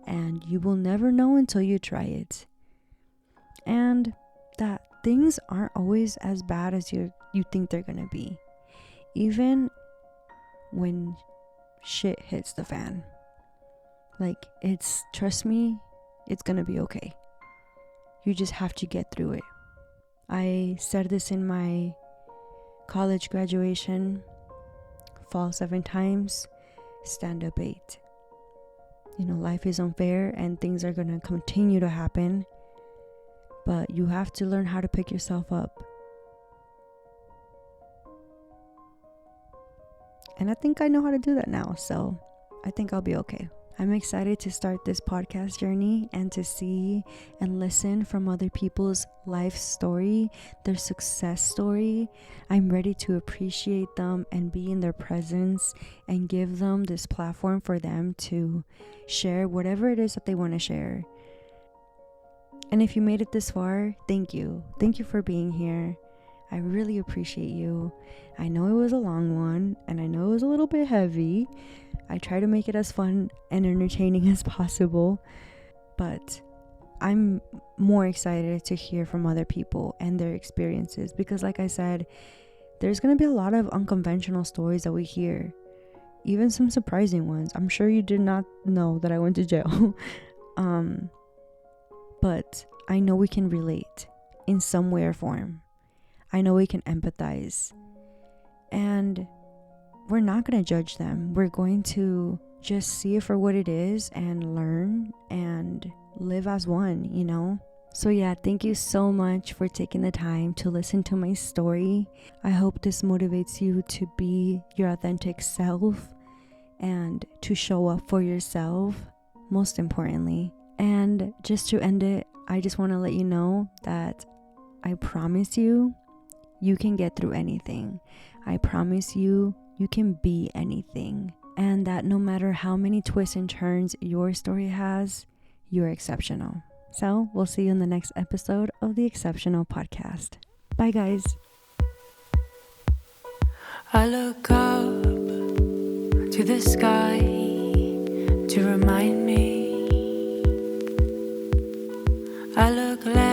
and you will never know until you try it. And that things aren't always as bad as you think they're gonna be, even when shit hits the fan. Like, trust me, it's gonna be okay. You just have to get through it. I said this in my college graduation: fall 7 times, stand up 8. Life is unfair and things are gonna continue to happen, but you have to learn how to pick yourself up. And I think I know how to do that now, so I think I'll be okay. I'm excited to start this podcast journey and to see and listen from other people's life story, their success story. I'm ready to appreciate them and be in their presence and give them this platform for them to share whatever it is that they want to share. And if you made it this far, thank you. Thank you for being here. I really appreciate you. I know it was a long one, and I know it was a little bit heavy. I try to make it as fun and entertaining as possible, but I'm more excited to hear from other people and their experiences, because like I said, there's going to be a lot of unconventional stories that we hear, even some surprising ones. I'm sure you did not know that I went to jail. But I know we can relate in some way or form. I know we can empathize, and we're not going to judge them. We're going to just see it for what it is and learn and live as one, you know? So yeah, thank you so much for taking the time to listen to my story. I hope this motivates you to be your authentic self and to show up for yourself, most importantly. And just to end it, I just want to let you know that I promise you, you can get through anything. I promise you, you can be anything. And that no matter how many twists and turns your story has, you're exceptional. So we'll see you in the next episode of the Exceptional Podcast. Bye, guys. I look up to the sky to remind me. I look left